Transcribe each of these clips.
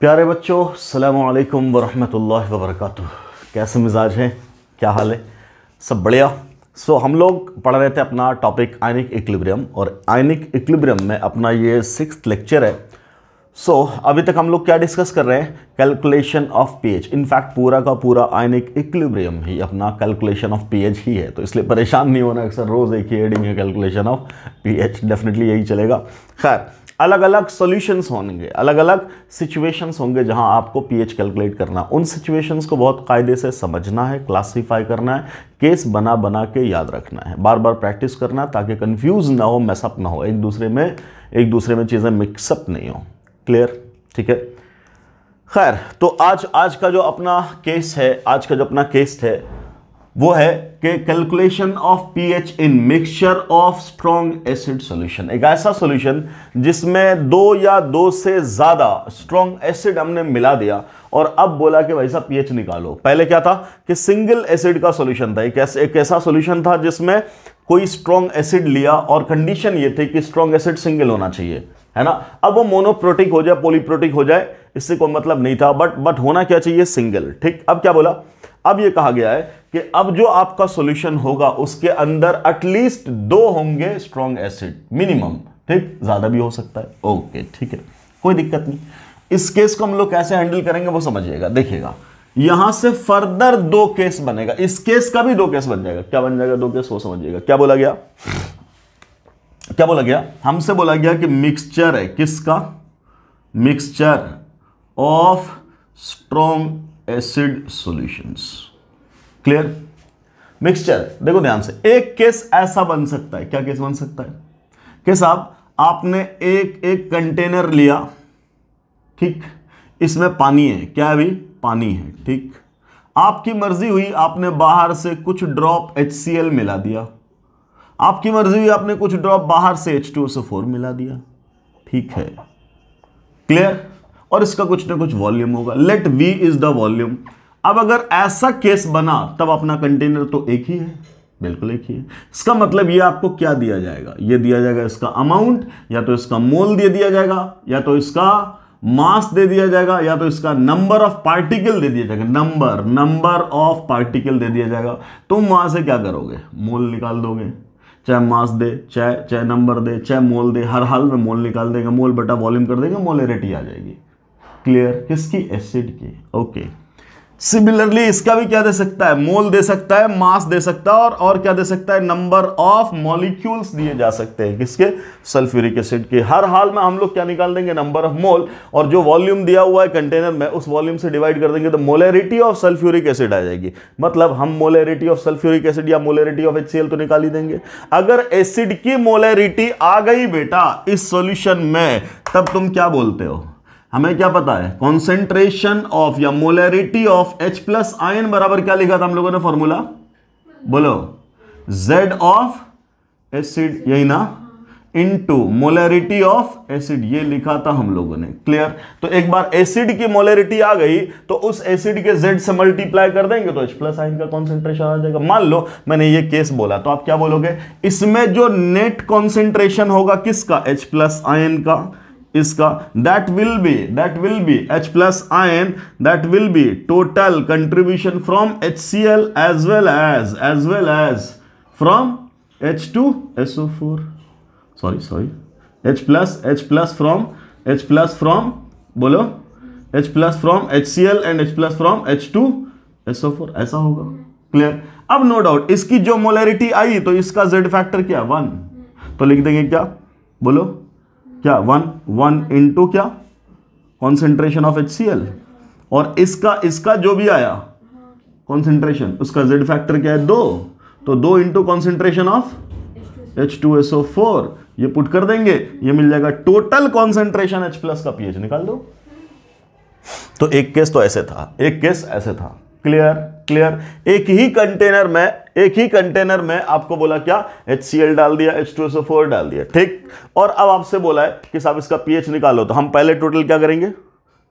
प्यारे बच्चों, अस्सलामु अलैकुम वरहमतुल्लाहि वबरकातुह। कैसे मिजाज हैं, क्या हाल है? सब बढ़िया। हम लोग पढ़ रहे थे अपना टॉपिक आयनिक इक्विलिब्रियम, और आयनिक इक्विलिब्रियम में अपना ये 6th लेक्चर है। अभी तक हम लोग क्या डिस्कस कर रहे हैं? Calculation of pH. इनफैक्ट पूरा का पूरा आयनिक इक्विलिब्रियम ही अपना कैलकुलेशन ऑफ पीएच ही है, तो इसलिए परेशान नहीं होना अक्सर रोज़ एक ही हेडिंग है कैलकुलेशन ऑफ पीएच, डेफिनेटली यही चलेगा। खैर, अलग अलग सॉल्यूशंस होंगे, अलग अलग सिचुएशंस होंगे जहां आपको पीएच कैलकुलेट करना। उन सिचुएशंस को बहुत कायदे से समझना है, क्लासीफाई करना है, केस बना बना के याद रखना है, बार बार प्रैक्टिस करना है ताकि कंफ्यूज ना हो, मैसअप ना हो, एक दूसरे में चीज़ें मिक्सअप नहीं हो। क्लियर? ठीक है। खैर, तो आज का जो अपना केस है, वो है कि calculation of pH in mixture of strong acid solution. एक ऐसा सॉल्यूशन जिसमें दो या दो से ज्यादा स्ट्रॉन्ग एसिड हमने मिला दिया और अब बोला कि भाई साहब पीएच निकालो। पहले क्या था कि सिंगल एसिड का सॉल्यूशन था, एक ऐसा सॉल्यूशन था जिसमें कोई स्ट्रॉन्ग एसिड लिया और कंडीशन ये थी कि स्ट्रॉन्ग एसिड सिंगल होना चाहिए, है ना। अब वो मोनोप्रोटिक हो जाए, पॉलीप्रोटिक हो जाए, इससे कोई मतलब नहीं था, बट होना क्या चाहिए? सिंगल। ठीक। अब क्या बोला? अब ये कहा गया है कि अब जो आपका सॉल्यूशन होगा उसके अंदर एटलीस्ट 2 होंगे स्ट्रॉन्ग एसिड मिनिमम। ठीक, ज्यादा भी हो सकता है। ओके, ठीक है, कोई दिक्कत नहीं। इस केस को हम लोग कैसे हैंडल करेंगे वो समझिएगा, देखिएगा। यहां से फर्दर 2 केस बनेगा, इस केस का भी 2 केस बन जाएगा। क्या बन जाएगा? 2 केस, वो समझिएगा। क्या बोला गया? हमसे बोला गया कि मिक्सचर है, किसका? Mixture of strong acid solutions. Clear? Mixture, देखो ध्यान से, एक केस ऐसा बन सकता है। क्या केस बन सकता है? कि साहब आपने एक कंटेनर लिया, ठीक, इसमें पानी है। क्या है? अभी पानी है, ठीक। आपकी मर्जी हुई, आपने बाहर से कुछ ड्रॉप HCl मिला दिया, आपकी मर्जी हुई, आपने कुछ ड्रॉप बाहर से H2SO4 मिला दिया, ठीक है। क्लियर? और इसका कुछ ना कुछ वॉल्यूम होगा, let V is the volume. अब अगर ऐसा केस बना तब अपना कंटेनर तो एक ही है, बिल्कुल एक ही है। इसका मतलब ये आपको क्या दिया जाएगा? ये दिया जाएगा इसका अमाउंट, या तो इसका मोल दे दिया जाएगा, या तो इसका मास दे दिया जाएगा, या तो इसका नंबर ऑफ पार्टिकल दे दिया जाएगा। नंबर ऑफ पार्टिकल दे दिया जाएगा। तुम वहां से क्या करोगे? मोल निकाल दोगे, चाहे मास दे, चाहे नंबर दे, चाहे मोल दे, हर हाल में मोल निकाल देगा। मोल बटा वॉल्यूम कर देगा, मोलरिटी आ जाएगी। क्लियर? किसकी? एसिड की। ओके। सिमिलरली इसका भी क्या दे सकता है? मोल दे सकता है, मास दे सकता है, और क्या दे सकता है? नंबर ऑफ मॉलिक्यूल्स दिए जा सकते हैं। किसके? सल्फ्यूरिक एसिड के। हर हाल में हम लोग क्या निकाल देंगे? नंबर ऑफ मोल, और जो वॉल्यूम दिया हुआ है कंटेनर में उस वॉल्यूम से डिवाइड कर देंगे तो मोलरिटी ऑफ सल्फ्यूरिक एसिड आ जाएगी। मतलब हम मोलरिटी ऑफ सल्फ्यूरिक एसिड या मोलरिटी ऑफ HCl तो निकाल ही देंगे। अगर एसिड की मोलरिटी आ गई बेटा इस सॉल्यूशन में, तब तुम क्या बोलते हो? हमें क्या पता है? कॉन्सेंट्रेशन ऑफ या मोलरिटी ऑफ H+ आयन बराबर क्या लिखा था हम लोगों ने फॉर्मूला? बोलो। Z ऑफ एसिड, यही ना, इनटू मोलरिटी ऑफ एसिड, ये लिखा था हम लोगों ने। क्लियर? तो एक बार एसिड की मोलरिटी आ गई तो उस एसिड के Z से मल्टीप्लाई कर देंगे तो H+ आयन का कॉन्सेंट्रेशन आ जाएगा। मान लो मैंने ये केस बोला, तो आप क्या बोलोगे? इसमें जो नेट कॉन्सेंट्रेशन होगा किसका? H+ आयन का, इसका, that will be H+ ion, that will be total contribution from HCl as well as from H2SO4. Sorry. H+ from बोलो, H+ from HCl and H+ from H2SO4, ऐसा होगा। Clear? अब no doubt इसकी जो molarity आई तो इसका Z factor क्या? 1, तो लिख देंगे क्या? बोलो क्या? 1 इंटू क्या? कॉन्सेंट्रेशन ऑफ HCl, और इसका जो भी आया कॉन्सेंट्रेशन, उसका Z फैक्टर क्या है? 2, तो 2 इंटू कॉन्सेंट्रेशन ऑफ H2SO4, ये पुट कर देंगे, ये मिल जाएगा टोटल कॉन्सेंट्रेशन H+ का पीएच निकाल दो। तो एक केस तो ऐसे था, एक केस ऐसे था। क्लियर? एक ही कंटेनर में आपको बोला क्या? HCl डाल दिया, H2SO4 डाल दिया, ठीक। और अब आपसे बोला है कि साहब इसका पीएच निकालो, तो हम पहले टोटल क्या करेंगे?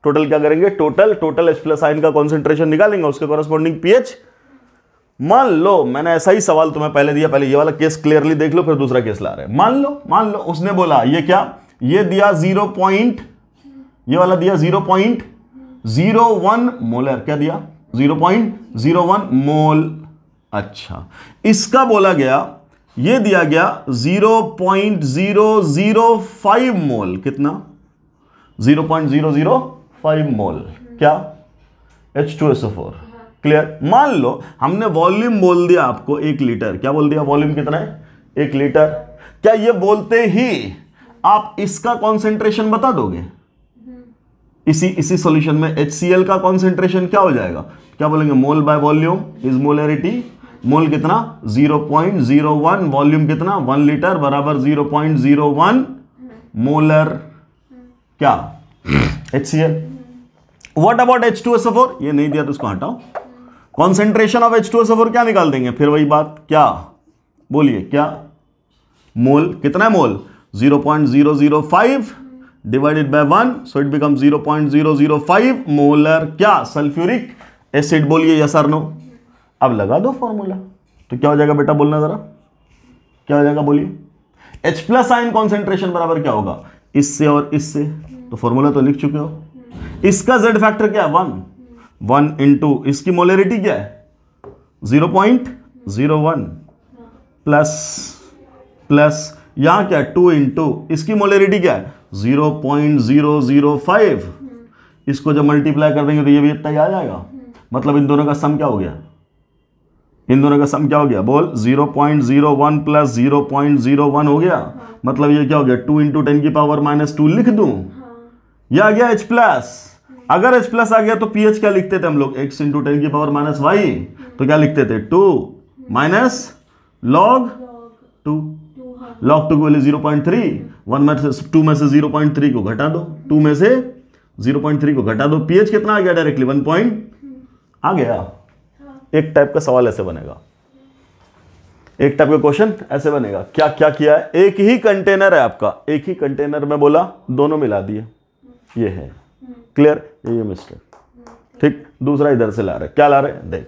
टोटल H+ आयन का कॉन्सेंट्रेशन निकालेंगे, उसके कॉरेस्पॉन्डिंग पीएच। मान लो मैंने ऐसा ही सवाल तुम्हें पहले दिया, पहले ये वाला केस क्लियरली देख लो, फिर दूसरा केस ला रहे हैं। मान लो उसने बोला ये क्या? ये दिया 0. ये वाला दिया 0.01 मोलर, क्या दिया 0.01 मोल। अच्छा, इसका बोला गया, ये दिया गया 0.005 मोल, कितना 0.005 मोल, क्या H2SO4। क्लियर। मान लो हमने वॉल्यूम बोल दिया आपको 1 लीटर, क्या बोल दिया वॉल्यूम कितना है 1 लीटर। क्या ये बोलते ही आप इसका कॉन्सेंट्रेशन बता दोगे? इसी सॉल्यूशन में HCl का कॉन्सेंट्रेशन क्या हो जाएगा, क्या बोलेंगे मोल बाय वॉल्यूम इज मोलरिटी। मोल कितना 0.01, वॉल्यूम कितना 1 लीटर बराबर 0.01 मोलर क्या HCl। व्हाट अबाउट H2SO4, ये नहीं दिया तो उसको हटाओ। कॉन्सेंट्रेशन ऑफ H2SO4 क्या निकाल देंगे, फिर वही बात, क्या बोलिए, क्या मोल, कितना है मोल 0.005 divided by 1, so it become 0.005 molar क्या सल्फ्यूरिक एसिड। बोलिए यस और नो। अब लगा दो फॉर्मूला, तो क्या हो जाएगा बेटा, बोलना जरा क्या हो जाएगा, बोलिए। H+ आयन कॉन्सेंट्रेशन बराबर क्या होगा, इससे और इससे, तो फॉर्मूला तो लिख चुके हो। इसका Z फैक्टर क्या है 1 इंटू इसकी मोलरिटी क्या है 0.01 प्लस यहां क्या है 2 इंटू इसकी मोलरिटी क्या है 0.005। इसको जब मल्टीप्लाई कर देंगे तो ये भी इतना ही आ जाएगा। मतलब इन दोनों का सम क्या हो गया, इन दोनों का सम क्या हो गया, बोल 0.01 प्लस 0.01 हो गया। मतलब ये क्या हो गया 2 इंटू 10 की पावर -2 लिख दूं, यह आ गया H+। अगर H+ आ गया तो pH क्या लिखते थे हम लोग, x इंटू 10 की पावर -y, तो क्या लिखते थे 2 माइनस log 2, log 2 को वैल्यू 0.3, 1 में से 2 में से 0.3 को घटा दो, 2 में से 0.3 को घटा दो, pH कितना आ गया डायरेक्टली 1 पॉइंट आ गया। एक टाइप का सवाल ऐसे बनेगा, एक टाइप का क्वेश्चन ऐसे बनेगा। क्या क्या किया है, एक ही कंटेनर है आपका, एक ही कंटेनर में बोला दोनों मिला दिए, ये है क्लियर, ये मिस्टेक ठीक। दूसरा इधर से ला रहे, क्या ला रहे देख।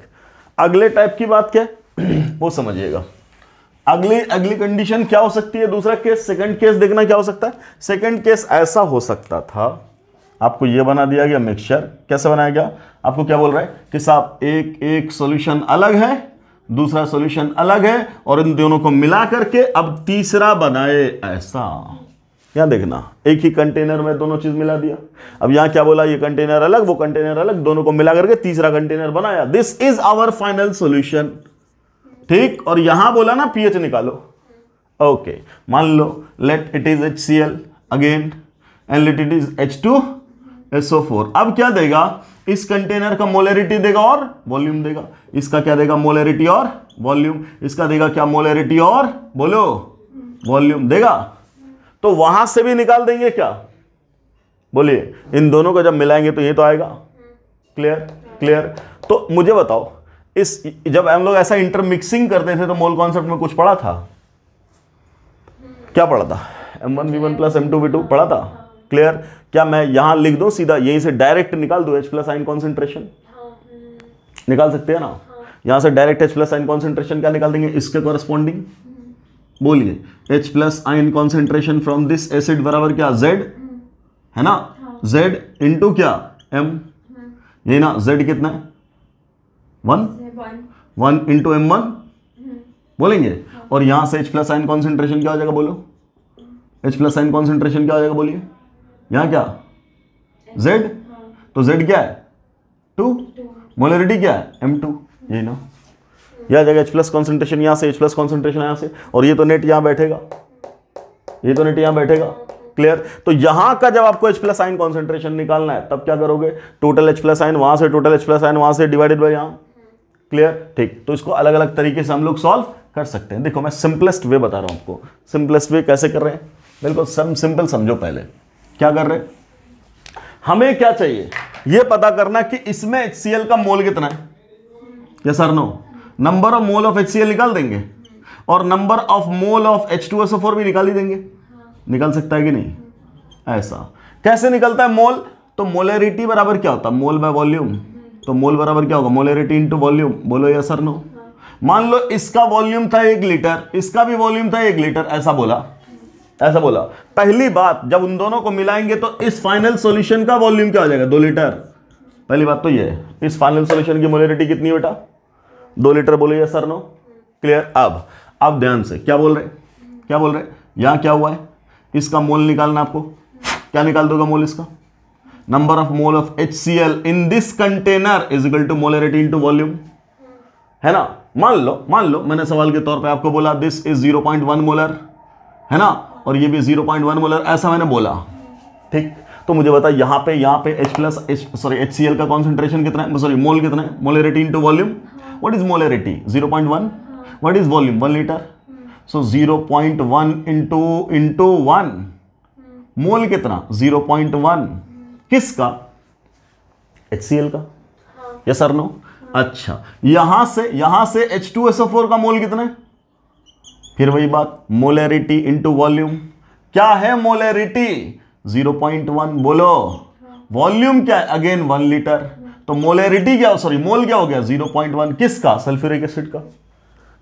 अगले टाइप की बात क्या है वो समझिएगा। अगली कंडीशन क्या हो सकती है, दूसरा केस, सेकंड केस देखना क्या हो सकता है। सेकंड केस ऐसा हो सकता था, आपको ये बना दिया गया मिक्सचर, कैसे बनाया गया, आपको क्या बोल रहा है कि साहब एक सॉल्यूशन अलग है, दूसरा सॉल्यूशन अलग है, और इन दोनों को मिला करके अब तीसरा बनाए, ऐसा। यहां देखना, एक ही कंटेनर में दोनों चीज मिला दिया। अब यहां क्या बोला, ये कंटेनर अलग वो कंटेनर अलग, दोनों को मिला करके तीसरा कंटेनर बनाया। This is our final solution, ठीक। और यहां बोला ना pH निकालो, ओके। मान लो let it is HCl again and let it is H2SO4। अब क्या देगा, इस कंटेनर का मोलरिटी देगा और वॉल्यूम देगा। इसका क्या देगा, मोलरिटी और वॉल्यूम। इसका देगा क्या, मोलरिटी और बोलो वॉल्यूम देगा। तो वहां से भी निकाल देंगे क्या, बोलिए। इन दोनों को जब मिलाएंगे तो ये तो आएगा, क्लियर क्लियर। तो मुझे बताओ, इस जब हम लोग ऐसा इंटरमिक्सिंग करते थे तो मोल कॉन्सेप्ट में कुछ पढ़ा था, क्या पढ़ा था, M1V1 प्लस M2V2 पढ़ा था, क्लियर। क्या मैं यहां लिख दूं सीधा, यहीं से डायरेक्ट निकाल दूं H+ आयन कॉन्सेंट्रेशन, निकाल सकते हैं ना। यहां से डायरेक्ट H+ आयन कॉन्सेंट्रेशन क्या निकाल देंगे, इसके कॉरस्पॉन्डिंग, बोलिए H+ ion concentration from this acid बराबर क्या, Z है ना, Z इंटू क्या M, ये ना Z कितना है 1 इंटू M1 बोलेंगे। और यहां से H+ आयन कॉन्सेंट्रेशन क्या हो जाएगा, बोलो H+ आयन कॉन्सेंट्रेशन क्या हो जाएगा, बोलिए। यहां क्या Z, तो Z क्या है 2, मोलरिटी क्या है M2, यही ना। यह आ जाएगा H+ कॉन्सेंट्रेशन, यहां से H+ कॉन्सेंट्रेशन यहां से, और ये तो नेट यहां बैठेगा, ये तो नेट यहां बैठेगा, क्लियर। तो यहां का जब आपको H+ आयन कॉन्सेंट्रेशन निकालना है तब क्या करोगे, टोटल H+ आयन वहां से, टोटल H+ आयन वहां से डिवाइडेड बाय यहां, क्लियर, ठीक। तो इसको अलग अलग तरीके से हम लोग सॉल्व कर सकते हैं। देखो मैं सिंपलेस्ट वे बता रहा हूं आपको, सिंपलेस्ट वे कैसे कर रहे हैं, बिल्कुल सिंपल समझो। पहले क्या कर रहे हैं, हमें क्या चाहिए, यह पता करना कि इसमें HCl का मोल कितना है, यस और no. Number of mole of HCl निकाल देंगे और number of mole of H2SO4 भी निकाल ही देंगे, निकल सकता है कि नहीं। ऐसा कैसे निकलता है मोल, तो मोलरिटी बराबर क्या होता है, मोल बाय वॉल्यूम। तो मोल बराबर क्या होगा, मोलरिटी इंटू वॉल्यूम, बोलो यस और नो। मान लो इसका वॉल्यूम था 1 लीटर, इसका भी वॉल्यूम था 1 लीटर, ऐसा बोला, ऐसा बोला। पहली बात, जब उन दोनों को मिलाएंगे तो इस फाइनल सॉल्यूशन का वॉल्यूम क्या हो जाएगा, 2 लीटर। पहली बात तो ये है, इस फाइनल सॉल्यूशन की मोलरिटी कितनी है बेटा? 2 लीटर। बोलो यस सर नो? क्लियर। अब ध्यान से क्या बोल रहे यहां क्या हुआ है, इसका मोल निकालना आपको। क्या निकाल दोगे मोल इसका? Number of mole of HCl in this container is equal to molarity into volume, है ना। मान लो मैंने सवाल के तौर पे आपको बोला दिस इज 0.1 मोलर, है ना, और ये भी 0.1 मोलर, ऐसा मैंने बोला, ठीक। तो मुझे बता यहाँ पे HCl का कॉन्सेंट्रेशन कितना है, सॉरी मोल कितना है, molarity into volume. What is molarity? 0.1। What is volume? 1 litre. So 0.1 into 1, mole कितना? 0.1। किसका? HCl का। Yes sir no? अच्छा, यहां से H2SO4 का मोल कितना है? फिर वही बात, मोलरिटी इंटू वॉल्यूम। क्या है मोलरिटी? 0.1। बोलो वॉल्यूम क्या है? Again 1 litre. तो मोलरिटी क्या, सॉरी मोल क्या हो गया? 0.1। किसका? सल्फ्यूरिक एसिड का।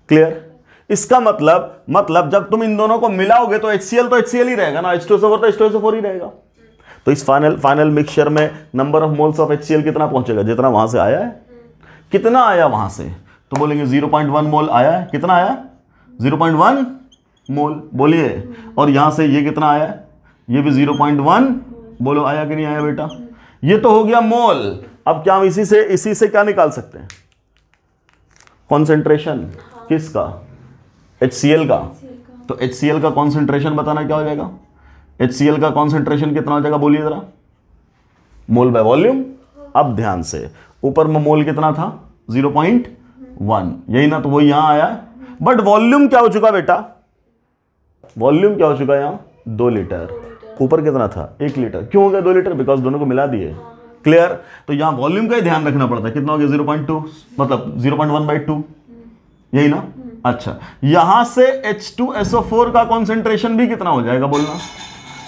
क्लियर। इसका मतलब जब तुम इन दोनों को मिलाओगे तो HCl ही रहेगा ना, H2SO4 तो H2SO4 ही रहेगा। तो इस फाइनल मिक्सचर में number of moles of HCl कितना पहुंचेगा? जितना वहां से आया है। कितना आया वहां से? तो बोलेंगे 0.1 मोल आया है। कितना आया? 0.1 मोल। बोलिए। और यहां से ये कितना आया है? ये भी 0.1। बोलो आया कि नहीं आया बेटा? ये तो हो गया मोल। अब क्या हम इसी से क्या निकाल सकते हैं? कॉन्सेंट्रेशन। किसका? HCl का। तो HCl का कॉन्सेंट्रेशन बताना क्या हो जाएगा? HCl का कॉन्सेंट्रेशन कितना हो जाएगा? बोलिए जरा। मोल बाय वॉल्यूम। अब ध्यान से, ऊपर में मोल कितना था? 0.1, यही ना, तो वो यहां आया। बट वॉल्यूम क्या हो चुका बेटा? वॉल्यूम क्या हो चुका यहां? 2 लीटर। ऊपर कितना था? 1 लीटर। क्यों हो गया 2 लीटर? बिकॉज दोनों को मिला दिए। क्लियर। तो यहां वॉल्यूम का ही ध्यान रखना पड़ता है। कितना हो गया? 0.2, मतलब 0.1/2, यही ना। अच्छा, यहां से H2SO4 का कॉन्सेंट्रेशन भी कितना हो जाएगा बोलना?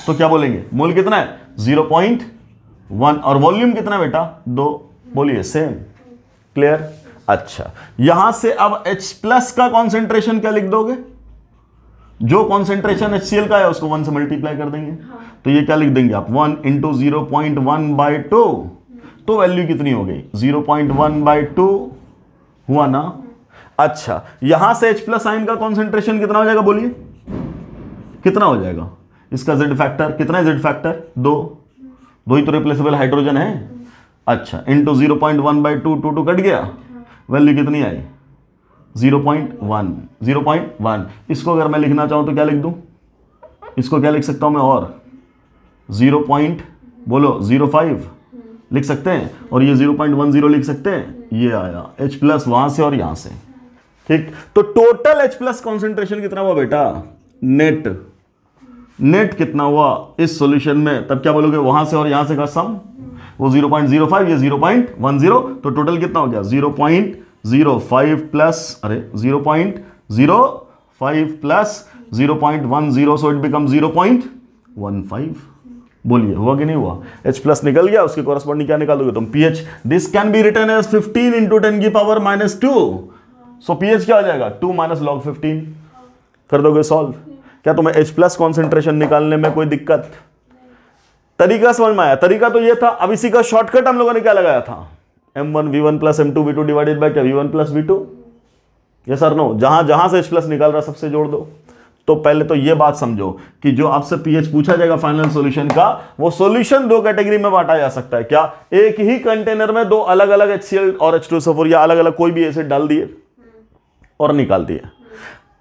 तो क्या बोलेंगे? मोल कितना है? 0.1। और वॉल्यूम कितना बेटा? 2। बोलिए सेम। क्लियर। अच्छा, यहां से अब H+ का कॉन्सेंट्रेशन क्या लिख दोगे? जो कॉन्सेंट्रेशन HCl का है उसको 1 से मल्टीप्लाई कर देंगे। तो ये क्या लिख देंगे आप? 1 इंटू 0.1/2। तो वैल्यू कितनी हो गई? 0.1/2 हुआ ना। अच्छा, यहां से H+ आयन का कॉन्सेंट्रेशन कितना हो जाएगा? बोलिए कितना हो जाएगा? इसका Z फैक्टर कितना है? Z फैक्टर 2 ही तो रिप्लेसेबल हाइड्रोजन है। अच्छा, इंटू 0.1/2, 2 कट गया, वैल्यू कितनी आई? 0.1। इसको अगर मैं लिखना चाहूं तो क्या लिख दूं? इसको क्या लिख सकता हूं मैं? और 0.05 लिख सकते हैं, और ये 0.10 लिख सकते हैं। ये आया H+ वहां से और यहां से, ठीक। तो टोटल H+ कॉन्सेंट्रेशन कितना हुआ बेटा? नेट कितना हुआ इस सॉल्यूशन में? तब क्या बोलोगे? वहां से और यहां से का सम, वो 0.05, ये 0.10, तो टोटल कितना हो गया? 0.05 प्लस 0.10, सो इट बिकम 0.15। बोलिए हुआ कि नहीं हुआ? H+ निकल गया, उसके कॉरेस्पॉन्डिंग क्या निकालोगे तुम? pH। This can be written as 15 into 10⁻²। सो pH क्या हो जाएगा? 2 - log 15। कर दोगे सॉल्व? क्या तुम्हें H+ कॉन्सेंट्रेशन निकालने में कोई दिक्कत? तरीका समझ में आया? तरीका तो ये था। अब इसी का शॉर्टकट हम लोगों ने क्या लगाया था? M1V1 + M2V2 डिवाइडेड बाय क्या? V1 + V2। Yes sir no? जहां से H+ निकाल रहा सबसे जोड़ दो। तो पहले तो ये बात समझो कि जो आपसे pH पूछा जाएगा फाइनल सॉल्यूशन का, वो सॉल्यूशन 2 कैटेगरी में बांटा जा सकता है। क्या? एक ही कंटेनर में 2 अलग अलग HCl और H2SO4 या अलग अलग कोई भी एसिड डाल दिए और निकाल दिए।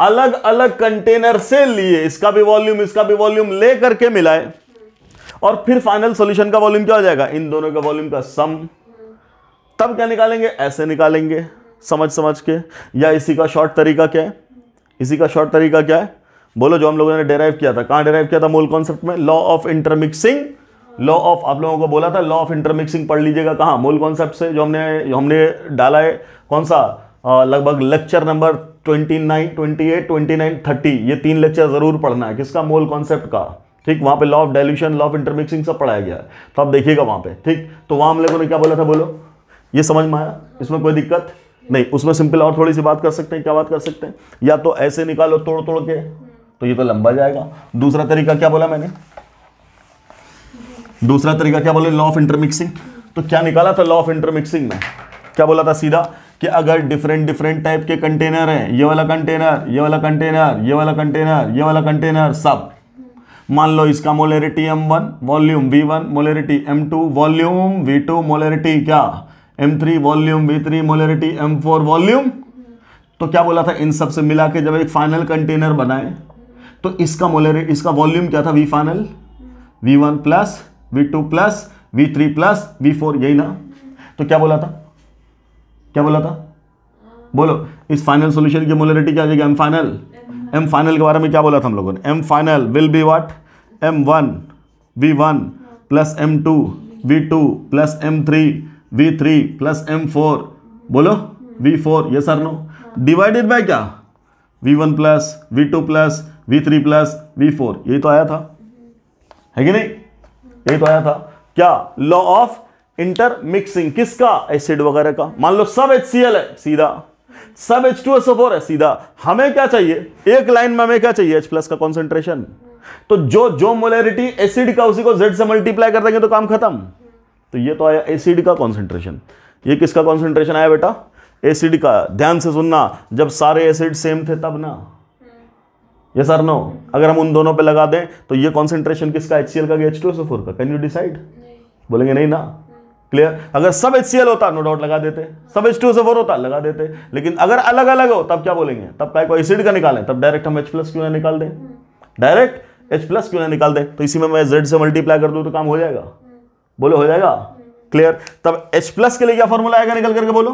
अलग अलग कंटेनर से लिए, इसका भी वॉल्यूम ले करके मिलाए, और फिर फाइनल सॉल्यूशन का वॉल्यूम क्या हो जाएगा? इन दोनों का वॉल्यूम का सम। तब क्या निकालेंगे? ऐसे निकालेंगे समझ के। या इसी का शॉर्ट तरीका क्या है? बोलो, जो हम लोगों ने डेराइव किया था। कहां डेराइव किया था? मोल कॉन्सेप्ट में। लॉ ऑफ इंटरमिक्सिंग, आप लोगों को बोला था लॉ ऑफ इंटरमिक्सिंग पढ़ लीजिएगा। कहां? मोल कॉन्सेप्ट से, जो हमने डाला है। कौन सा? लगभग लेक्चर नंबर 29, 28, 29, 30, ये 3 लेक्चर जरूर पढ़ना है। किसका? मोल कॉन्सेप्ट का, ठीक। वहां पे law of dilution, law of intermixing सब पढ़ाया गया है, तो आप देखिएगा वहां पे, ठीक। तो वहां हम लोगों ने क्या बोला था? बोलो, ये समझ में आया? इसमें कोई दिक्कत नहीं। उसमें सिंपल और थोड़ी सी बात कर सकते हैं। क्या बात कर सकते हैं? या तो ऐसे निकालो तोड़ के, तो ये तो लंबा जाएगा। दूसरा तरीका क्या बोला मैंने? Law of intermixing. तो क्या निकाला था लॉ ऑफ इंटरमिक्सिंग में? क्या बोला था सीधा कि अगर डिफरेंट डिफरेंट टाइप के कंटेनर हैं, ये वाला कंटेनर, ये वाला कंटेनर, ये वाला कंटेनर, ये वाला कंटेनर, सब मान लो इसका molarity M1 volume V1 molarity M2 volume V2 molarity क्या M3 volume V3 molarity M4 volume. तो क्या बोला था, इन सब से मिला के जब एक फाइनल कंटेनर बनाए तो इसका मोलरिटी, इसका वॉल्यूम क्या था, V final V1 plus V2 plus V3 plus V4, यही ना। तो क्या बोला था, क्या बोला था, बोलो, इस फाइनल सॉल्यूशन की मोलरिटी क्या आ जाएगी, M फाइनल। M फाइनल के बारे में क्या बोला था हम लोगों ने, M final will be what, M1 V1 plus M2 V2 plus M3 V3 plus M4 बोलो V4, ये सर नो, डिवाइडेड बाय क्या, V1 plus V2 plus V3 plus V4, यही तो आया था, है कि नहीं, यही तो आया था। क्या, लॉ ऑफ इंटरमिक्सिंग, किसका, एसिड वगैरह का। मान लो सब HCl है सीधा, सब H2SO4 है सीधा, हमें क्या चाहिए, एक लाइन में हमें क्या चाहिए, H प्लस का कॉन्सेंट्रेशन। तो जो जो मोलरिटी एसिड का उसी को Z से मल्टीप्लाई कर देंगे तो काम खत्म। तो ये तो आया एसिड का कॉन्सेंट्रेशन। ये किसका कॉन्सेंट्रेशन आया बेटा, एसिड का। ध्यान से सुनना, जब सारे एसिड सेम थे तब ना, ये सर नो। अगर हम उन दोनों पे लगा दें तो ये कॉन्सेंट्रेशन किसका, HCl का, H2SO4 का, कैन यू डिसाइड, बोलेंगे नहीं ना, क्लियर। अगर सब HCl होता नो डाउट लगा देते, सब H2SO4 होता लगा देते, लेकिन अगर अलग अलग हो तब क्या बोलेंगे, तब क्या कोई एसिड का निकालें, तब डायरेक्ट हम H प्लस क्यों ना निकाल दें, डायरेक्ट H प्लस क्यों ना निकाल दें। तो इसी में मैं Z से मल्टीप्लाई कर दूं तो काम हो जाएगा, बोलो हो जाएगा, क्लियर। तब H प्लस के लिए क्या फॉर्मूला आएगा निकल करके, बोलो,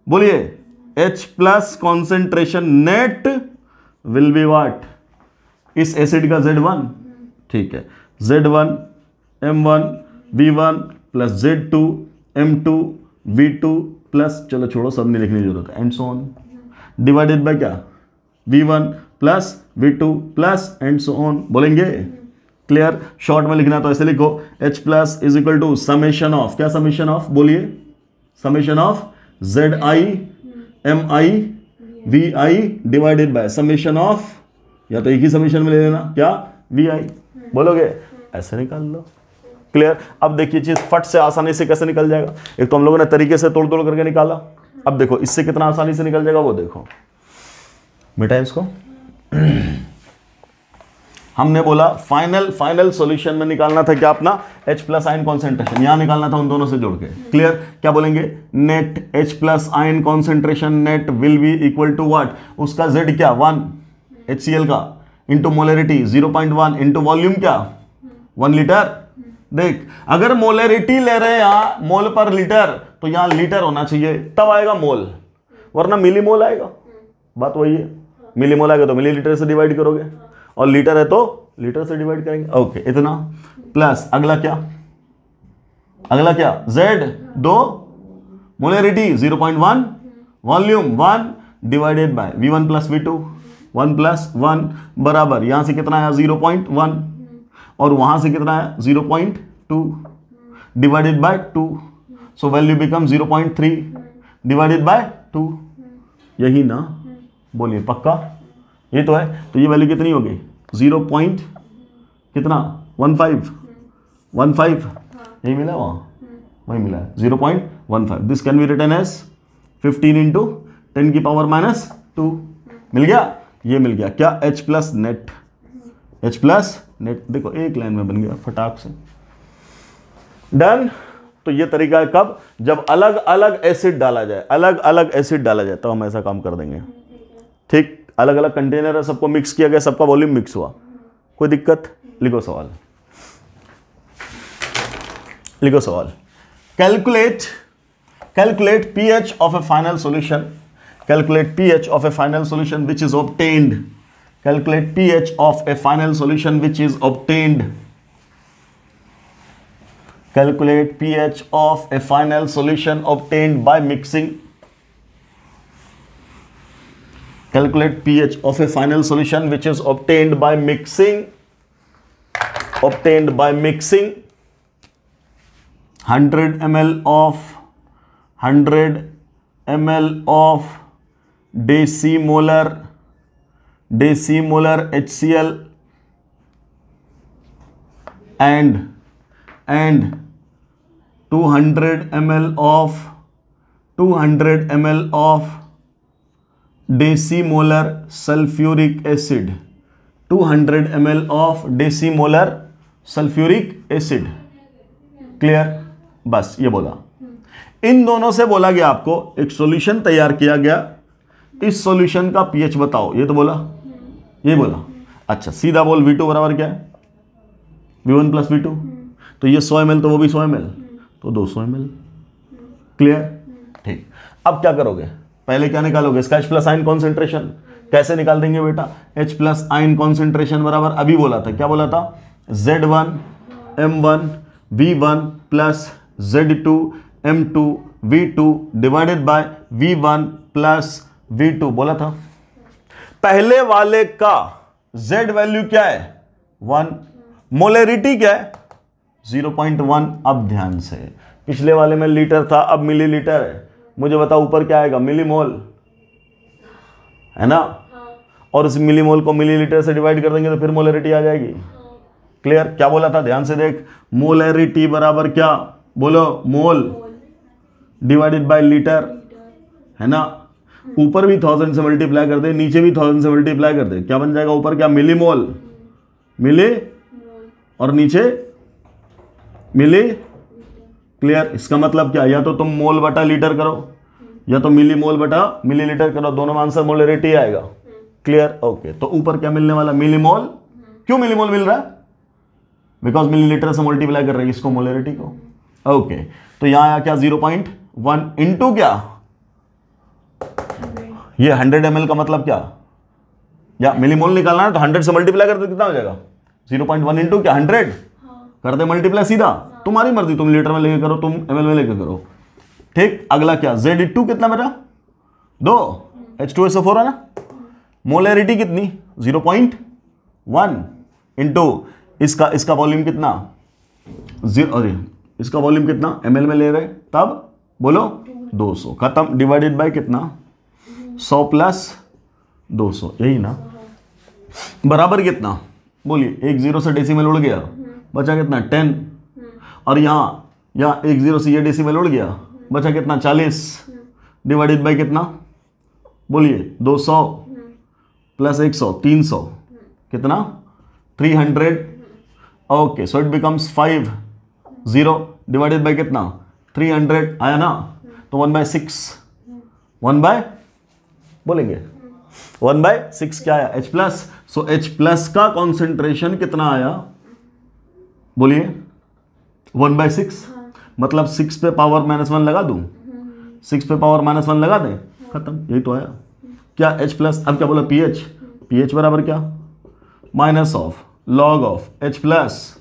बोलिए, H plus concentration net will be what, इस एसिड का Z1, ठीक है, Z1 M1 V1 plus Z2 M2 V2 plus, चलो छोड़ो सब नहीं लिखने की जरूरत है, and so on, divided by क्या, V1 plus V2 plus and so on, बोलेंगे, क्लियर। शॉर्ट में लिखना तो ऐसे लिखो, H plus is equal to summation of, क्या समेशन ऑफ, बोलिए, summation of ZI MI VI divided by summation of, या तो एक ही समेशन में ले लेना, क्या, VI, बोलोगे, ऐसे निकाल लो, क्लियर। अब देखिए चीज फट से आसानी से कैसे निकल जाएगा। एक तो हम लोगों ने तरीके से तोड़ तोड़ करके निकाला, अब देखो इससे कितना आसानी से निकल जाएगा वो देखो, मिटाए इसको। हमने बोला फाइनल सॉल्यूशन में निकालना था क्या, अपना H प्लस आयन कॉन्सेंट्रेशन, यहां निकालना था उन दोनों से जोड़ के, क्लियर। क्या बोलेंगे, net H plus ion concentration net will be equal to what, उसका Z क्या 1 HCl का इंटू मोलरिटी 0.1 इंटू वॉल्यूम क्या 1 लीटर। देख, अगर मोलरिटी ले रहे हैं यहां मोल पर लीटर, तो यहां लीटर होना चाहिए तब आएगा मोल, वरना मिली मोल आएगा, बात वही है। मिली मोल आएगा तो मिली लीटर से डिवाइड करोगे, और लीटर है तो लीटर से डिवाइड करेंगे, ओके, इतना प्लस अगला क्या, अगला क्या, Z 2 molarity 0.1 volume 1 divided by V1 plus V2 1 plus 1 बराबर, यहां से कितना आया 0.1 और वहां से कितना है 0.2 divided by 2, so value become 0.3 divided by 2, यही ना, बोलिए पक्का, ये तो है। तो ये वैल्यू कितनी होगी 0. कितना 15 यही मिला, वही मिला है 0.15। This can be written as 15 into 10 की पावर माइनस 2, मिल गया, ये मिल गया क्या, H plus net, H plus net, देखो एक लाइन में बन गया फटाक से, डन। तो ये तरीका है कब, जब अलग अलग एसिड डाला जाए, अलग अलग एसिड डाला जाए तो हम ऐसा काम कर देंगे, ठीक। अलग अलग कंटेनर है, सबको मिक्स किया गया, सबका वॉल्यूम मिक्स हुआ, कोई दिक्कत, लिखो सवाल, लिखो सवाल। Calculate pH of a final solution, calculate pH of a final solution which is obtained, calculate pH of a final solution which is obtained, calculate pH of a final solution obtained by mixing, calculate pH of a final solution which is obtained by mixing, 100 ml of decimolar HCl and 200 ml of decimolar sulfuric acid, 200 ml of decimolar sulfuric acid। Clear? बस ये बोला। इन दोनों से बोला गया आपको एक solution तैयार किया गया, इस सॉल्यूशन का पीएच बताओ। ये तो बोला, ये बोला। अच्छा सीधा बोल V2 बराबर क्या है? V1 plus V2। तो ये 100 ml तो वो भी 100 ml, तो 200 ml। क्लियर? ठीक। अब क्या करोगे? पहले क्या निकालोगे? इसका H प्लस आयन कॉन्सेंट्रेशन। कैसे निकाल देंगे बेटा? H प्लस आयन कॉन्सेंट्रेशन बराबर अभी बोला था, क्या बोला था? Z1 M1 V1 plus Z2 M2 V2 divided by V1 plus V2 बोला था। पहले वाले का Z वैल्यू क्या है? 1। मोलरिटी क्या है? 0.1। अब ध्यान से, पिछले वाले में लीटर था, अब मिलीलीटर है। मुझे बताओ ऊपर क्या आएगा? मिलीमोल, है ना? और इस मिलीमोल को मिलीलीटर से डिवाइड कर देंगे तो फिर मोलरिटी आ जाएगी। क्लियर? क्या बोला था? ध्यान से देख, मोलरिटी बराबर क्या? बोलो, मोल डिवाइडेड बाय लीटर, है ना? ऊपर भी 1000 से मल्टीप्लाई कर दे, नीचे भी 1000 से मल्टीप्लाई कर दे, क्या बन जाएगा? ऊपर क्या? मिलीमोल, मिली, और नीचे मिली। क्लियर? इसका मतलब क्या? या तो तुम मोल बटा लीटर करो, या तो मिली मोल बटा मिलीलीटर करो, दोनों में आंसर मोलरिटी आएगा। क्लियर? ओके। तो ऊपर क्या मिलने वाला? मिलीमोल। क्यों मिलीमोल मिल रहा है? बिकॉज मिलीलीटर से मल्टीप्लाई कर रही है इसको, मोलरिटी को। ओके। तो यहां आया क्या? 0.1 इंटू क्या? ये 100 ml का मतलब क्या? या मिलीमोल निकालना है तो 100 से मल्टीप्लाई कर दो, कितना हो जाएगा? 0.1 इंटू क्या? 100 कर दे मल्टीप्लाई सीधा। तुम्हारी मर्जी, तुम लीटर में लेके करो, तुम ml में लेके करो। ठीक। अगला क्या? Z2 कितना मेरा? 2। H2SO4 है ना? मोलरिटी कितनी? 0.1 इंटू इसका वॉल्यूम कितना? 0। अरे इसका वॉल्यूम कितना? ml में ले रहे, तब बोलो 200। खत्म। डिवाइडेड बाय कितना? 100 प्लस 200, यही ना? बराबर कितना? बोलिए। एक 0 से डेसिमल उड़ गया, बचा कितना? 10। और यहाँ 1 0 से ये डेसिमल उड़ गया, बचा कितना? 40। डिवाइडेड बाय कितना? बोलिए। 200 प्लस 100, 300, कितना? 300। Okay. So it becomes 5 0 divided by कितना? 300 आया ना? तो 1/6, 1/, बोलेंगे 1/6 क्या आया? H plus. So H plus का कॉन्सेंट्रेशन कितना आया? बोलिए। 1/6। मतलब 6 पे पावर -1 लगा दूं? 6 पे पावर -1 लगा दें, खत्म। यही तो आया क्या? H plus. अब क्या बोला? pH। pH बराबर क्या? Minus of log of H plus,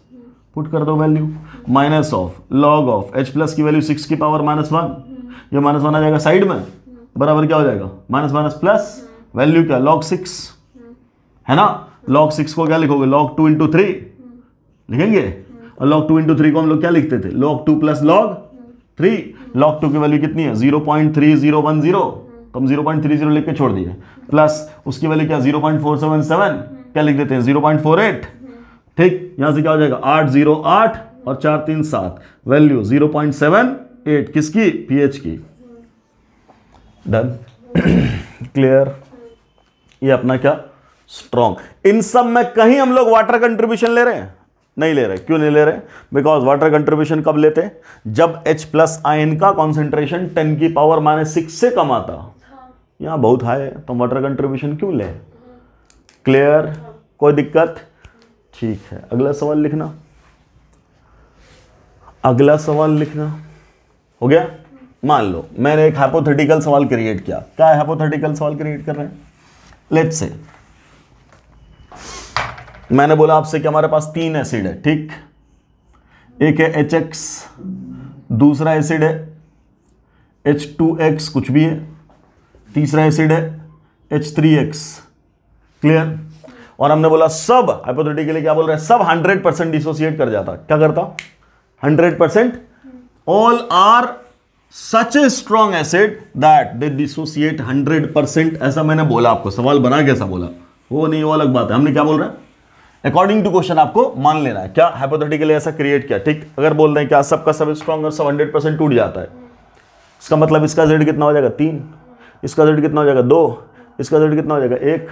put कर दो value, minus of log of H plus की वैल्यू 6 की पावर -1, ये -1 आ जाएगा साइड में, बराबर क्या हो जाएगा? माइनस माइनस प्लस, वैल्यू क्या? log 6, है ना? log 6 को क्या लिखोगे? log 2 इंटू 3 लिखेंगे। और log 2 इंटू 3 को हम लोग क्या लिखते थे? log 2 plus log 3। log 2 की वैल्यू कितनी है? 0.3010, तो हम 0.30 लिख के छोड़ दिए, प्लस उसकी वैल्यू क्या? 0.477, क्या लिख देते हैं? 0.48। ठीक। यहां से क्या हो जाएगा? 808 और 4 3 7, वैल्यू 0.78 किसकी? pH की। डन। क्लियर? ये अपना क्या? स्ट्रॉन्ग। इन सब में कहीं हम लोग वाटर कंट्रीब्यूशन ले रहे हैं? नहीं ले रहे। क्यों नहीं ले रहे? बिकॉज वाटर कंट्रीब्यूशन कब लेते हैं? जब H प्लस आयन का कॉन्सेंट्रेशन 10 की पावर -6 से कम आता। यहां बहुत हाई है, तो वाटर कंट्रीब्यूशन क्यों ले? क्लियर? कोई दिक्कत? ठीक है। अगला सवाल लिखना, अगला सवाल लिखना। हो गया? मान लो मैंने एक हाइपोथेटिकल सवाल क्रिएट किया। क्या है हाइपोथेटिकल सवाल क्रिएट कर रहे हैं? लेट्स से मैंने बोला आपसे कि हमारे पास 3 एसिड है, ठीक? एक है HX, दूसरा एसिड है H2X, कुछ भी है, तीसरा एसिड है H3X। क्लियर? और हमने बोला सब, हाइपोथेटिकली क्या बोल रहे हैं? सब 100% डिसोसिएट कर जाता। क्या करता? 100%। All are such a strong acid that they dissociate 100%। ऐसा मैंने बोला आपको, सवाल बना कैसा बोला वो नहीं, वो अलग बात है। हमने क्या बोल रहे हैं? अकॉर्डिंग टू क्वेश्चन आपको मान लेना है। क्या हाइपोथेटिकली ऐसा क्रिएट किया, ठीक। अगर बोल रहे हैं क्या सबका सब स्ट्रॉन्ग और सब 100% टूट जाता है, इसका मतलब इसका जेड कितना हो जाएगा 3, इसका जेड कितना हो जाएगा 2, इसका जेड कितना हो जाएगा 1,